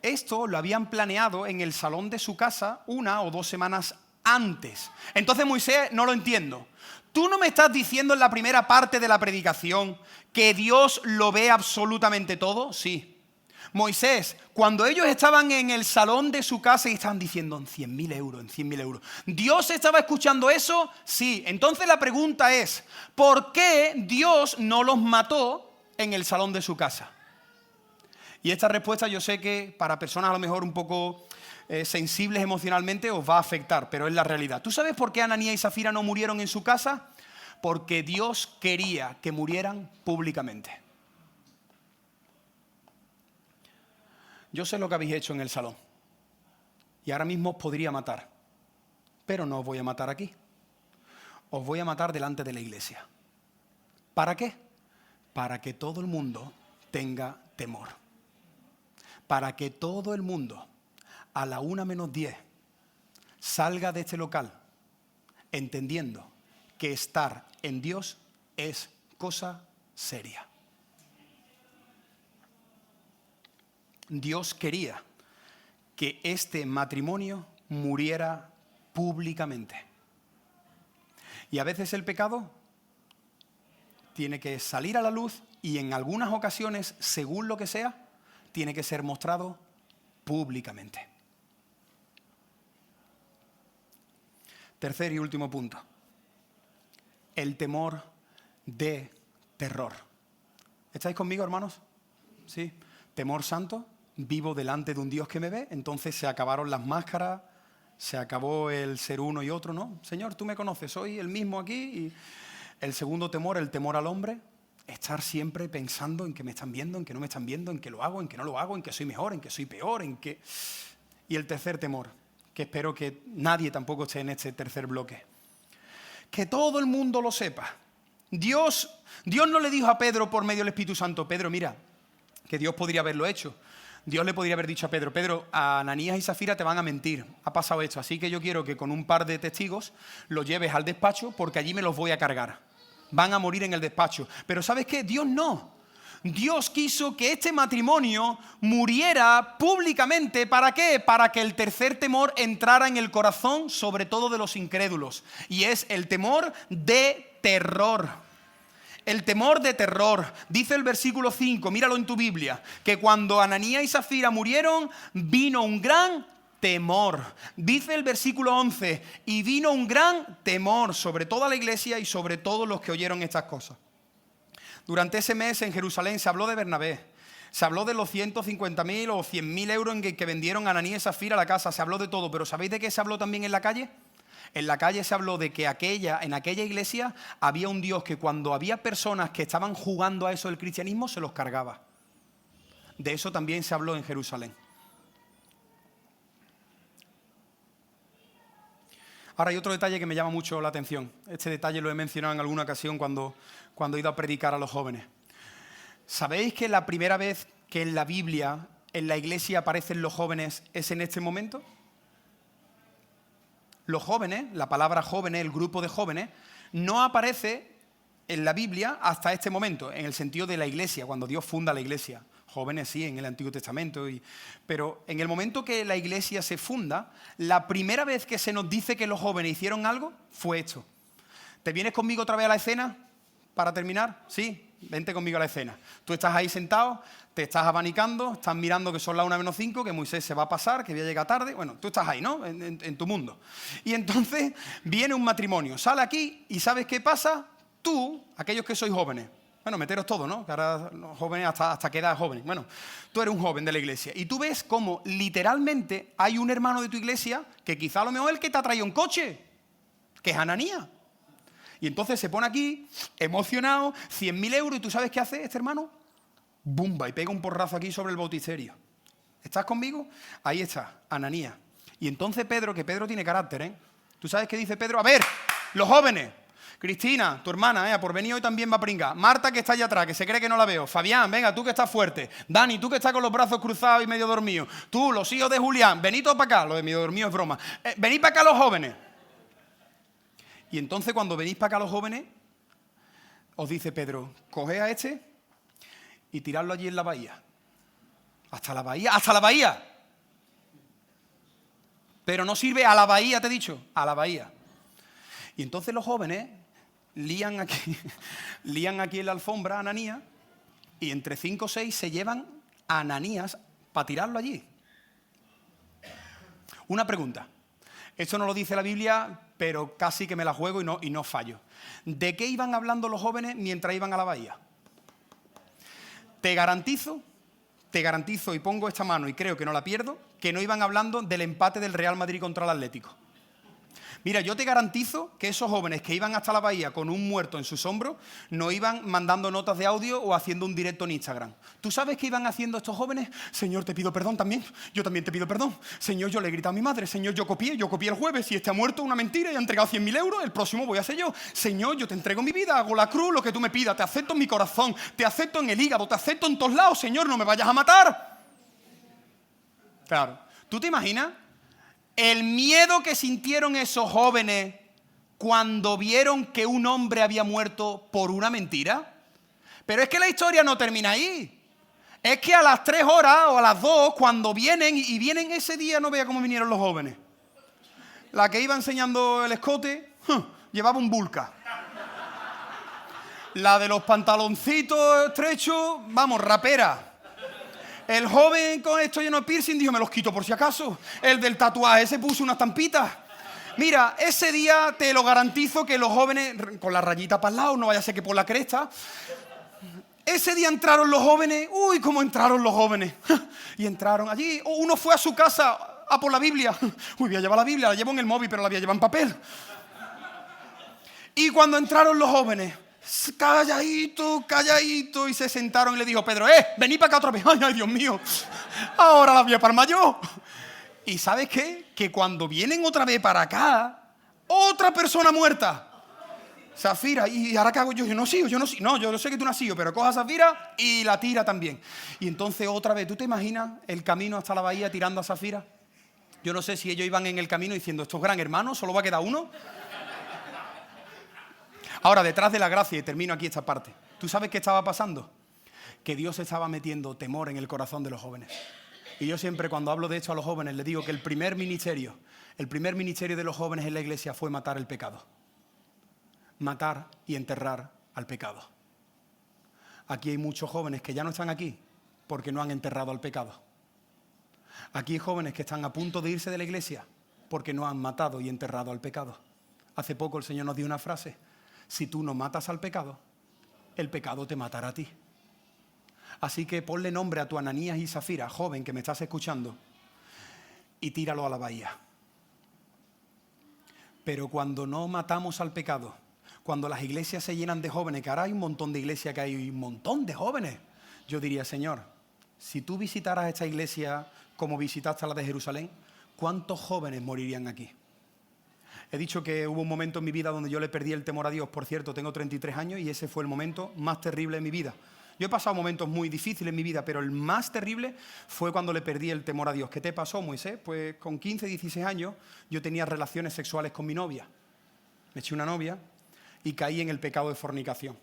Esto lo habían planeado en el salón de su casa 1 o 2 semanas antes. Entonces Moisés, no lo entiendo. ¿Tú no me estás diciendo en la primera parte de la predicación que Dios lo ve absolutamente todo? Sí. Moisés, cuando ellos estaban en el salón de su casa y estaban diciendo en 100.000 euros, en 100.000 euros, ¿Dios estaba escuchando eso? Sí. Entonces la pregunta es, ¿por qué Dios no los mató en el salón de su casa? Y esta respuesta yo sé que para personas a lo mejor un poco sensibles emocionalmente os va a afectar, pero es la realidad. ¿Tú sabes por qué Ananías y Zafira no murieron en su casa? Porque Dios quería que murieran públicamente. Yo sé lo que habéis hecho en el salón y ahora mismo os podría matar, pero no os voy a matar aquí. Os voy a matar delante de la iglesia. ¿Para qué? Para que todo el mundo tenga temor. Para que todo el mundo a la 1:10 salga de este local entendiendo que estar en Dios es cosa seria. Dios quería que este matrimonio muriera públicamente. Y a veces el pecado tiene que salir a la luz y en algunas ocasiones, según lo que sea, tiene que ser mostrado públicamente. Tercer y último punto. El temor de terror. ¿Estáis conmigo, hermanos? ¿Sí? Temor santo. Vivo delante de un Dios que me ve, entonces se acabaron las máscaras, se acabó el ser uno y otro, ¿no? Señor, tú me conoces, soy el mismo aquí. Y el segundo temor, el temor al hombre, estar siempre pensando en que me están viendo, en que no me están viendo, en que lo hago, en que no lo hago, en que soy mejor, en que soy peor, en que... Y el tercer temor, que espero que nadie tampoco esté en este tercer bloque, que todo el mundo lo sepa. Dios no le dijo a Pedro por medio del Espíritu Santo, Pedro, mira, que Dios podría haberlo hecho. Dios le podría haber dicho a Pedro, Pedro, a Ananías y Zafira te van a mentir, ha pasado esto, así que yo quiero que con un par de testigos los lleves al despacho porque allí me los voy a cargar. Van a morir en el despacho. Pero ¿sabes qué? Dios no. Dios quiso que este matrimonio muriera públicamente. ¿Para qué? Para que el tercer temor entrara en el corazón, sobre todo de los incrédulos. Y es el temor de terror. El temor de terror. Dice el versículo 5, míralo en tu Biblia, que cuando Ananías y Zafira murieron, vino un gran temor. Dice el versículo 11, y vino un gran temor sobre toda la iglesia y sobre todos los que oyeron estas cosas. Durante ese mes en Jerusalén se habló de Bernabé. Se habló de los 150.000 o 100.000 euros en que vendieron a Ananías y Zafira la casa. Se habló de todo, pero ¿sabéis de qué se habló también en la calle? En la calle se habló de que en aquella iglesia había un Dios que cuando había personas que estaban jugando a eso del cristianismo, se los cargaba. De eso también se habló en Jerusalén. Ahora hay otro detalle que me llama mucho la atención. Este detalle lo he mencionado en alguna ocasión cuando he ido a predicar a los jóvenes. ¿Sabéis que la primera vez que en la Biblia, en la iglesia, aparecen los jóvenes es en este momento? Los jóvenes, la palabra jóvenes, el grupo de jóvenes, no aparece en la Biblia hasta este momento, en el sentido de la iglesia, cuando Dios funda la iglesia. Jóvenes sí, en el Antiguo Testamento, pero en el momento que la iglesia se funda, la primera vez que se nos dice que los jóvenes hicieron algo fue esto. ¿Te vienes conmigo otra vez a la escena para terminar? Sí, vente conmigo a la escena. Tú estás ahí sentado, te estás abanicando, estás mirando que son las 1:05, que Moisés se va a pasar, que voy a llegar tarde. Bueno, tú estás ahí, ¿no? En tu mundo. Y entonces viene un matrimonio, sale aquí y ¿sabes qué pasa? Tú, aquellos que sois jóvenes, bueno, meteros todos, ¿no? Que ahora los jóvenes hasta qué edad jóvenes. Bueno, tú eres un joven de la iglesia y tú ves cómo literalmente hay un hermano de tu iglesia que quizá a lo mejor es el que te ha traído un coche, que es Ananías. Y entonces se pone aquí, emocionado, 100.000 euros, y ¿tú sabes qué hace este hermano? Bumba, y pega un porrazo aquí sobre el bautisterio. ¿Estás conmigo? Ahí está, Ananías. Y entonces Pedro, que Pedro tiene carácter, ¿eh? ¿Tú sabes qué dice Pedro? A ver, los jóvenes. Cristina, tu hermana, por venir hoy también va a pringar. Marta, que está allá atrás, que se cree que no la veo. Fabián, venga, tú que estás fuerte. Dani, tú que estás con los brazos cruzados y medio dormido. Tú, los hijos de Julián, venid todos para acá. Lo de medio dormido es broma. Venid para acá los jóvenes. Y entonces cuando venís para acá los jóvenes, os dice Pedro, coged a este y tiradlo allí en la bahía. ¿Hasta la bahía? ¡Hasta la bahía! Pero no sirve a la bahía, te he dicho, a la bahía. Y entonces los jóvenes lían aquí en la alfombra a Ananías y entre 5 o 6 se llevan a Ananías para tirarlo allí. Una pregunta. Esto no lo dice la Biblia, pero casi que me la juego y no fallo. ¿De qué iban hablando los jóvenes mientras iban a la bahía? Te garantizo, y pongo esta mano y creo que no la pierdo, que no iban hablando del empate del Real Madrid contra el Atlético. Mira, yo te garantizo que esos jóvenes que iban hasta la bahía con un muerto en sus hombros no iban mandando notas de audio o haciendo un directo en Instagram. ¿Tú sabes qué iban haciendo estos jóvenes? Señor, te pido perdón también. Yo también te pido perdón. Señor, yo le he gritado a mi madre. Señor, yo copié el jueves. Si este ha muerto, una mentira y ha entregado 100.000 euros, el próximo voy a ser yo. Señor, yo te entrego mi vida, hago la cruz, lo que tú me pidas. Te acepto en mi corazón, te acepto en el hígado, te acepto en todos lados. Señor, no me vayas a matar. Claro. ¿Tú te imaginas el miedo que sintieron esos jóvenes cuando vieron que un hombre había muerto por una mentira? Pero es que la historia no termina ahí. Es que a las 3 horas o a las 2, cuando vienen, y vienen ese día, no vea cómo vinieron los jóvenes. La que iba enseñando el escote, llevaba un Vulca. La de los pantaloncitos estrechos, vamos, rapera. El joven con esto lleno de piercing dijo, me los quito por si acaso. El del tatuaje se puso una estampita. Mira, ese día te lo garantizo que los jóvenes, con la rayita para el lado, no vaya a ser que por la cresta. Ese día entraron los jóvenes, uy, cómo entraron los jóvenes. Y entraron allí, uno fue a su casa a por la Biblia. Uy, voy a llevar la Biblia, la llevo en el móvil, pero la voy a llevar en papel. Y cuando entraron los jóvenes, calladito, calladito, y se sentaron y le dijo, Pedro, vení para acá otra vez. Ay, Dios mío, ahora la voy a palmar yo. ¿Y sabes qué? Que cuando vienen otra vez para acá, otra persona muerta. Zafira, ¿y ahora qué hago yo? Yo no sigo. No, yo sé que tú no has sido, pero coja a Zafira y la tira también. Y entonces otra vez, ¿tú te imaginas el camino hasta la bahía tirando a Zafira? Yo no sé si ellos iban en el camino diciendo, estos gran hermanos, solo va a quedar uno. Ahora, detrás de la gracia, y termino aquí esta parte, ¿tú sabes qué estaba pasando? Que Dios estaba metiendo temor en el corazón de los jóvenes. Y yo siempre cuando hablo de esto a los jóvenes les digo que el primer ministerio de los jóvenes en la iglesia fue matar el pecado. Matar y enterrar al pecado. Aquí hay muchos jóvenes que ya no están aquí porque no han enterrado al pecado. Aquí hay jóvenes que están a punto de irse de la iglesia porque no han matado y enterrado al pecado. Hace poco el Señor nos dio una frase. Si tú no matas al pecado, el pecado te matará a ti. Así que ponle nombre a tu Ananías y Zafira, joven que me estás escuchando, y tíralo a la bahía. Pero cuando no matamos al pecado, cuando las iglesias se llenan de jóvenes, que ahora hay un montón de iglesias que hay un montón de jóvenes, yo diría, Señor, si tú visitaras esta iglesia como visitaste la de Jerusalén, ¿cuántos jóvenes morirían aquí? He dicho que hubo un momento en mi vida donde yo le perdí el temor a Dios. Por cierto, tengo 33 años y ese fue el momento más terrible de mi vida. Yo he pasado momentos muy difíciles en mi vida, pero el más terrible fue cuando le perdí el temor a Dios. ¿Qué te pasó, Moisés? Pues con 15, 16 años yo tenía relaciones sexuales con mi novia. Me eché una novia y caí en el pecado de fornicación.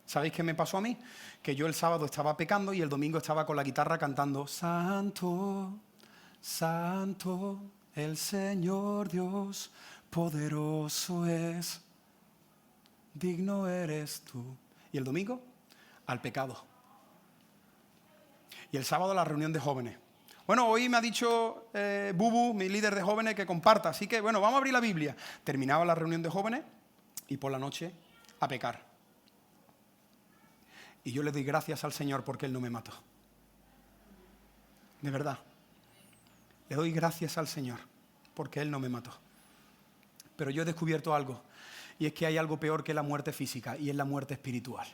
¿Sabéis qué me pasó a mí? Que yo el sábado estaba pecando y el domingo estaba con la guitarra cantando Santo, Santo, el Señor Dios poderoso es, digno eres tú. Y el domingo, al pecado. Y el sábado a la reunión de jóvenes. Bueno, hoy me ha dicho Bubu, mi líder de jóvenes, que comparta. Así que, bueno, vamos a abrir la Biblia. Terminaba la reunión de jóvenes y por la noche a pecar. Y yo le doy gracias al Señor porque Él no me mató. De verdad. Le doy gracias al Señor porque Él no me mató. Pero yo he descubierto algo. Y es que hay algo peor que la muerte física y es la muerte espiritual.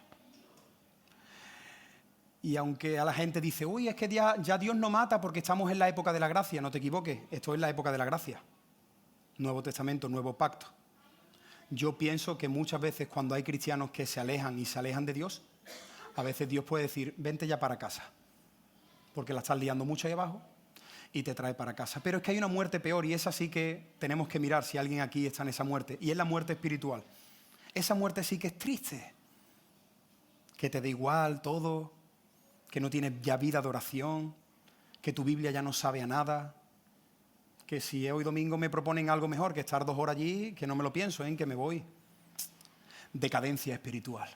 Y aunque a la gente dice, uy, es que ya Dios no mata porque estamos en la época de la gracia. No te equivoques, esto es la época de la gracia. Nuevo Testamento, nuevo pacto. Yo pienso que muchas veces cuando hay cristianos que se alejan y se alejan de Dios, a veces Dios puede decir, vente ya para casa, porque la estás liando mucho ahí abajo y te trae para casa. Pero es que hay una muerte peor y esa sí que tenemos que mirar si alguien aquí está en esa muerte, y es la muerte espiritual. Esa muerte sí que es triste, que te da igual todo, que no tienes ya vida de oración, que tu Biblia ya no sabe a nada, que si hoy domingo me proponen algo mejor que estar 2 horas allí, que no me lo pienso, que me voy. Decadencia espiritual.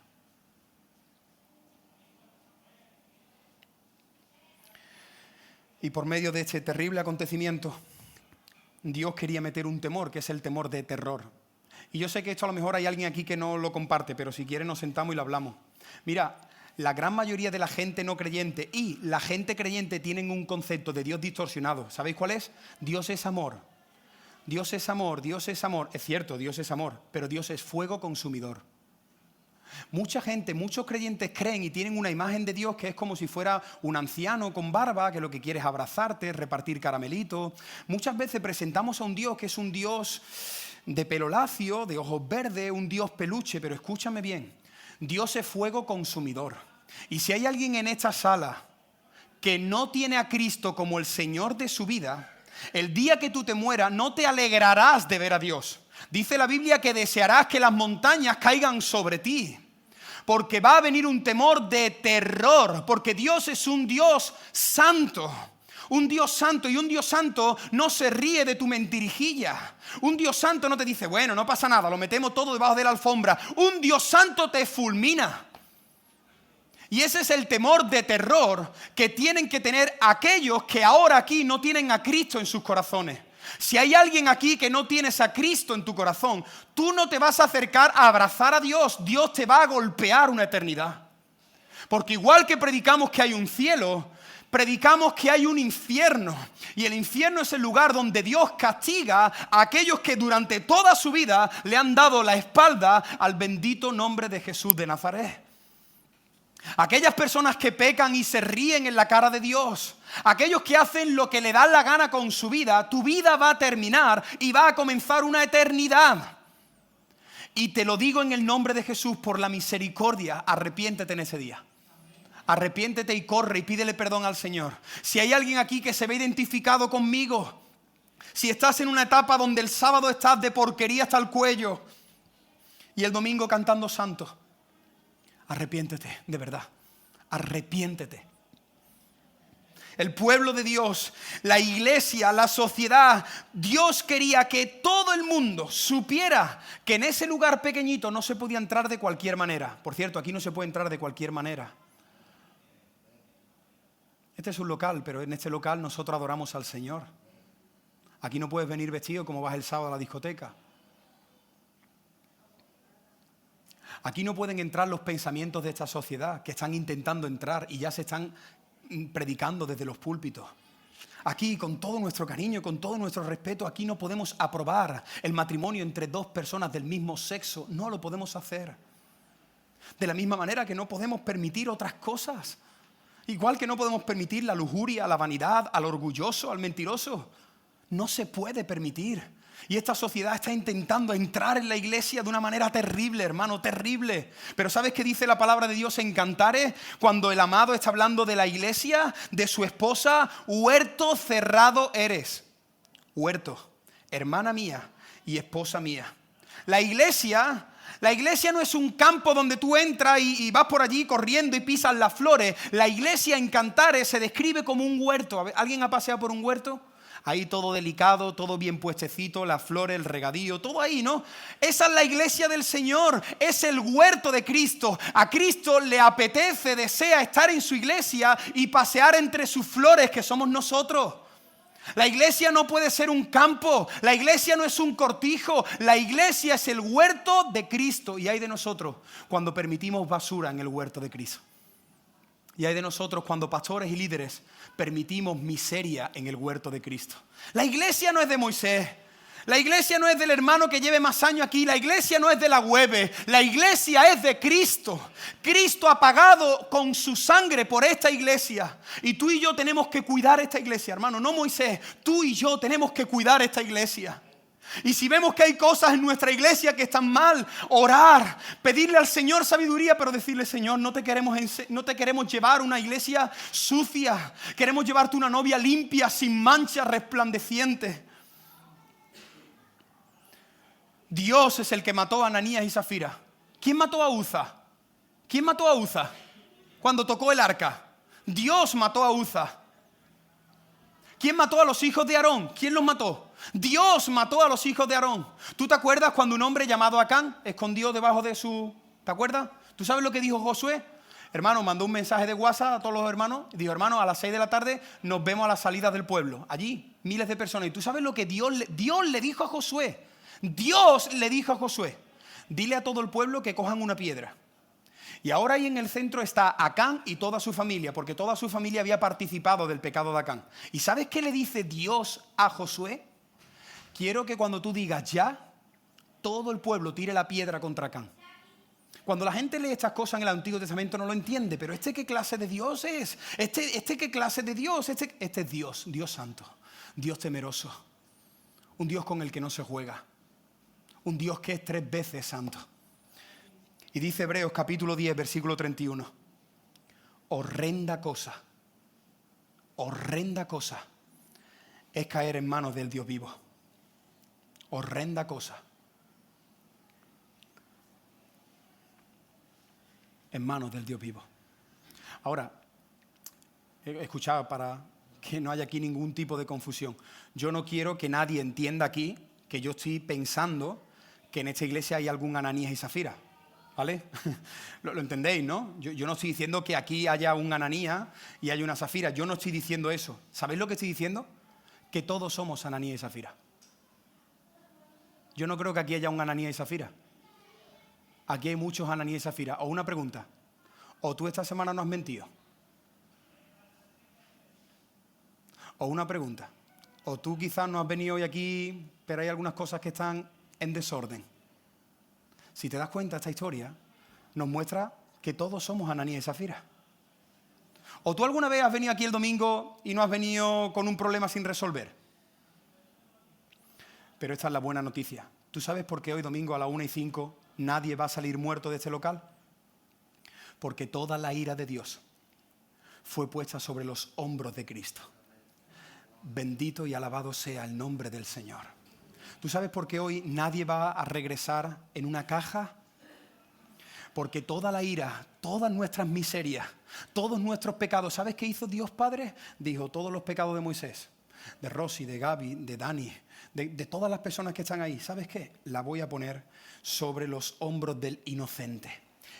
Y por medio de este terrible acontecimiento, Dios quería meter un temor, que es el temor de terror. Y yo sé que esto a lo mejor hay alguien aquí que no lo comparte, pero si quiere nos sentamos y lo hablamos. Mira, la gran mayoría de la gente no creyente y la gente creyente tienen un concepto de Dios distorsionado. ¿Sabéis cuál es? Dios es amor. Dios es amor, Dios es amor. Es cierto, Dios es amor, pero Dios es fuego consumidor. Mucha gente, muchos creyentes creen y tienen una imagen de Dios que es como si fuera un anciano con barba, que lo que quiere es abrazarte, repartir caramelitos. Muchas veces presentamos a un Dios que es un Dios de pelo lacio, de ojos verdes, un Dios peluche, pero escúchame bien, Dios es fuego consumidor. Y si hay alguien en esta sala que no tiene a Cristo como el Señor de su vida, el día que tú te mueras no te alegrarás de ver a Dios. Dice la Biblia que desearás que las montañas caigan sobre ti, porque va a venir un temor de terror, porque Dios es un Dios santo. Un Dios santo, y un Dios santo no se ríe de tu mentirijilla. Un Dios santo no te dice, bueno, no pasa nada, lo metemos todo debajo de la alfombra. Un Dios santo te fulmina. Y ese es el temor de terror que tienen que tener aquellos que ahora aquí no tienen a Cristo en sus corazones. Si hay alguien aquí que no tienes a Cristo en tu corazón, tú no te vas a acercar a abrazar a Dios. Dios te va a golpear una eternidad. Porque igual que predicamos que hay un cielo, predicamos que hay un infierno. Y el infierno es el lugar donde Dios castiga a aquellos que durante toda su vida le han dado la espalda al bendito nombre de Jesús de Nazaret. Aquellas personas que pecan y se ríen en la cara de Dios, aquellos que hacen lo que le dan la gana con su vida, tu vida va a terminar y va a comenzar una eternidad. Y te lo digo en el nombre de Jesús, por la misericordia, arrepiéntete en ese día. Arrepiéntete y corre y pídele perdón al Señor. Si hay alguien aquí que se ve identificado conmigo, si estás en una etapa donde el sábado estás de porquería hasta el cuello y el domingo cantando santo, arrepiéntete, de verdad, arrepiéntete. El pueblo de Dios, la iglesia, la sociedad, Dios quería que todo el mundo supiera que en ese lugar pequeñito no se podía entrar de cualquier manera. Por cierto, aquí no se puede entrar de cualquier manera. Este es un local, pero en este local nosotros adoramos al Señor. Aquí no puedes venir vestido como vas el sábado a la discoteca. Aquí no pueden entrar los pensamientos de esta sociedad que están intentando entrar y ya se están predicando desde los púlpitos. Aquí, con todo nuestro cariño, con todo nuestro respeto, aquí no podemos aprobar el matrimonio entre dos personas del mismo sexo. No lo podemos hacer. De la misma manera que no podemos permitir otras cosas. Igual que no podemos permitir la lujuria, la vanidad, al orgulloso, al mentiroso. No se puede permitir. Y esta sociedad está intentando entrar en la iglesia de una manera terrible, hermano, terrible. Pero ¿sabes qué dice la palabra de Dios en Cantares? Cuando el amado está hablando de la iglesia, de su esposa, huerto cerrado eres. Huerto, hermana mía y esposa mía. La iglesia no es un campo donde tú entras y vas por allí corriendo y pisas las flores. La iglesia en Cantares se describe como un huerto. ¿Alguien ha paseado por un huerto? Ahí todo delicado, todo bien puestecito, las flores, el regadío, todo ahí, ¿no? Esa es la iglesia del Señor, es el huerto de Cristo. A Cristo le apetece, desea estar en su iglesia y pasear entre sus flores, que somos nosotros. La iglesia no puede ser un campo, la iglesia no es un cortijo, la iglesia es el huerto de Cristo. Y hay de nosotros cuando permitimos basura en el huerto de Cristo. Y hay de nosotros cuando pastores y líderes permitimos miseria en el huerto de Cristo. La iglesia no es de Moisés. La iglesia no es del hermano que lleve más años aquí. La iglesia no es de la Webe. La iglesia es de Cristo. Cristo ha pagado con su sangre por esta iglesia. Y tú y yo tenemos que cuidar esta iglesia, hermano. No Moisés. Tú y yo tenemos que cuidar esta iglesia. Y si vemos que hay cosas en nuestra iglesia que están mal, orar, pedirle al Señor sabiduría, pero decirle, Señor, no te queremos llevar una iglesia sucia. Queremos llevarte una novia limpia, sin mancha, resplandeciente. Dios es el que mató a Ananías y Zafira. ¿Quién mató a Uza? ¿Quién mató a Uza cuando tocó el arca? Dios mató a Uza. ¿Quién mató a los hijos de Aarón? ¿Quién los mató? Dios mató a los hijos de Aarón. ¿Tú te acuerdas cuando un hombre llamado Acán escondió debajo de su... ¿Te acuerdas? ¿Tú sabes lo que dijo Josué? Hermano, mandó un mensaje de WhatsApp a todos los hermanos y dijo, hermano, a las 6 de la tarde nos vemos a la salida del pueblo. Allí, miles de personas. Y tú sabes lo que Dios le dijo a Josué. Dios le dijo a Josué, dile a todo el pueblo que cojan una piedra. Y ahora ahí en el centro está Acán y toda su familia, porque toda su familia había participado del pecado de Acán. ¿Y sabes qué le dice Dios a Josué? Quiero que cuando tú digas ya, todo el pueblo tire la piedra contra Acán. Cuando la gente lee estas cosas en el Antiguo Testamento no lo entiende, pero ¿qué clase de Dios es? ¿Qué clase de Dios? Este es Dios, Dios santo, Dios temeroso, un Dios con el que no se juega, un Dios que es 3 veces santo. Y dice Hebreos capítulo 10, versículo 31, horrenda cosa es caer en manos del Dios vivo. Horrenda cosa. En manos del Dios vivo. Ahora, he escuchado para que no haya aquí ningún tipo de confusión. Yo no quiero que nadie entienda aquí que yo estoy pensando que en esta iglesia hay algún Ananías y Zafira. ¿Vale? ¿Lo entendéis, no? Yo no estoy diciendo que aquí haya un Ananías y haya una Zafira. Yo no estoy diciendo eso. ¿Sabéis lo que estoy diciendo? Que todos somos Ananías y Zafira. Yo no creo que aquí haya un Ananías y Zafira. Aquí hay muchos Ananías y Zafira. O una pregunta. ¿O tú esta semana no has mentido? O una pregunta. ¿O tú quizás no has venido hoy aquí, pero hay algunas cosas que están en desorden? Si te das cuenta, esta historia nos muestra que todos somos Ananías y Zafira. ¿O tú alguna vez has venido aquí el domingo y no has venido con un problema sin resolver? Pero esta es la buena noticia. ¿Tú sabes por qué hoy domingo a las 1:05 nadie va a salir muerto de este local? Porque toda la ira de Dios fue puesta sobre los hombros de Cristo. Bendito y alabado sea el nombre del Señor. ¿Tú sabes por qué hoy nadie va a regresar en una caja? Porque toda la ira, todas nuestras miserias, todos nuestros pecados, ¿sabes qué hizo Dios Padre? Dijo, todos los pecados de Moisés, de Rosy, de Gaby, de Dani, de todas las personas que están ahí, ¿sabes qué? La voy a poner sobre los hombros del inocente.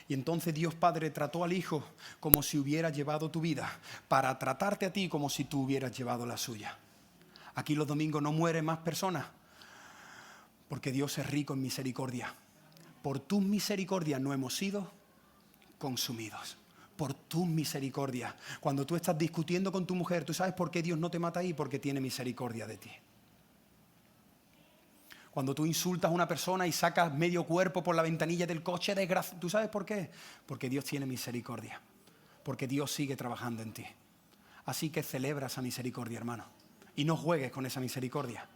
Y entonces Dios Padre trató al Hijo como si hubiera llevado tu vida, para tratarte a ti como si tú hubieras llevado la suya. Aquí los domingos no mueren más personas, porque Dios es rico en misericordia. Por tus misericordias no hemos sido consumidos. Por tus misericordias. Cuando tú estás discutiendo con tu mujer, ¿tú sabes por qué Dios no te mata ahí? Porque tiene misericordia de ti. Cuando tú insultas a una persona y sacas medio cuerpo por la ventanilla del coche, ¿tú sabes por qué? Porque Dios tiene misericordia. Porque Dios sigue trabajando en ti. Así que celebra esa misericordia, hermano. Y no juegues con esa misericordia.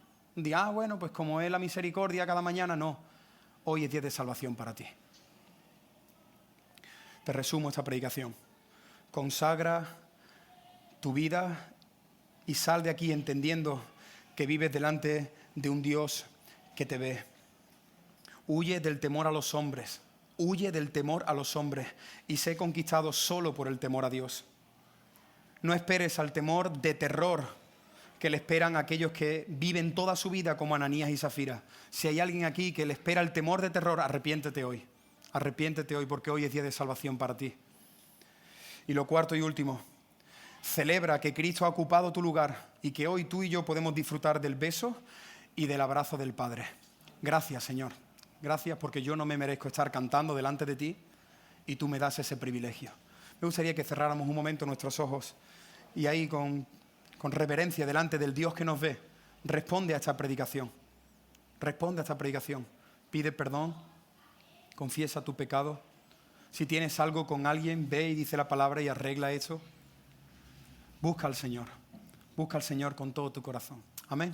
Bueno, pues como es la misericordia cada mañana, no. Hoy es día de salvación para ti. Te resumo esta predicación. Consagra tu vida y sal de aquí entendiendo que vives delante de un Dios que te ve. Huye del temor a los hombres. Huye del temor a los hombres y sé conquistado solo por el temor a Dios. No esperes al temor de terror que le esperan a aquellos que viven toda su vida como Ananías y Zafira. Si hay alguien aquí que le espera el temor de terror, arrepiéntete hoy. Arrepiéntete hoy porque hoy es día de salvación para ti. Y lo cuarto y último, celebra que Cristo ha ocupado tu lugar y que hoy tú y yo podemos disfrutar del beso y del abrazo del Padre. Gracias, Señor. Gracias porque yo no me merezco estar cantando delante de ti y tú me das ese privilegio. Me gustaría que cerráramos un momento nuestros ojos y ahí con reverencia delante del Dios que nos ve, responde a esta predicación. Responde a esta predicación. Pide perdón, confiesa tu pecado. Si tienes algo con alguien, ve y dice la palabra y arregla eso. Busca al Señor con todo tu corazón. Amén.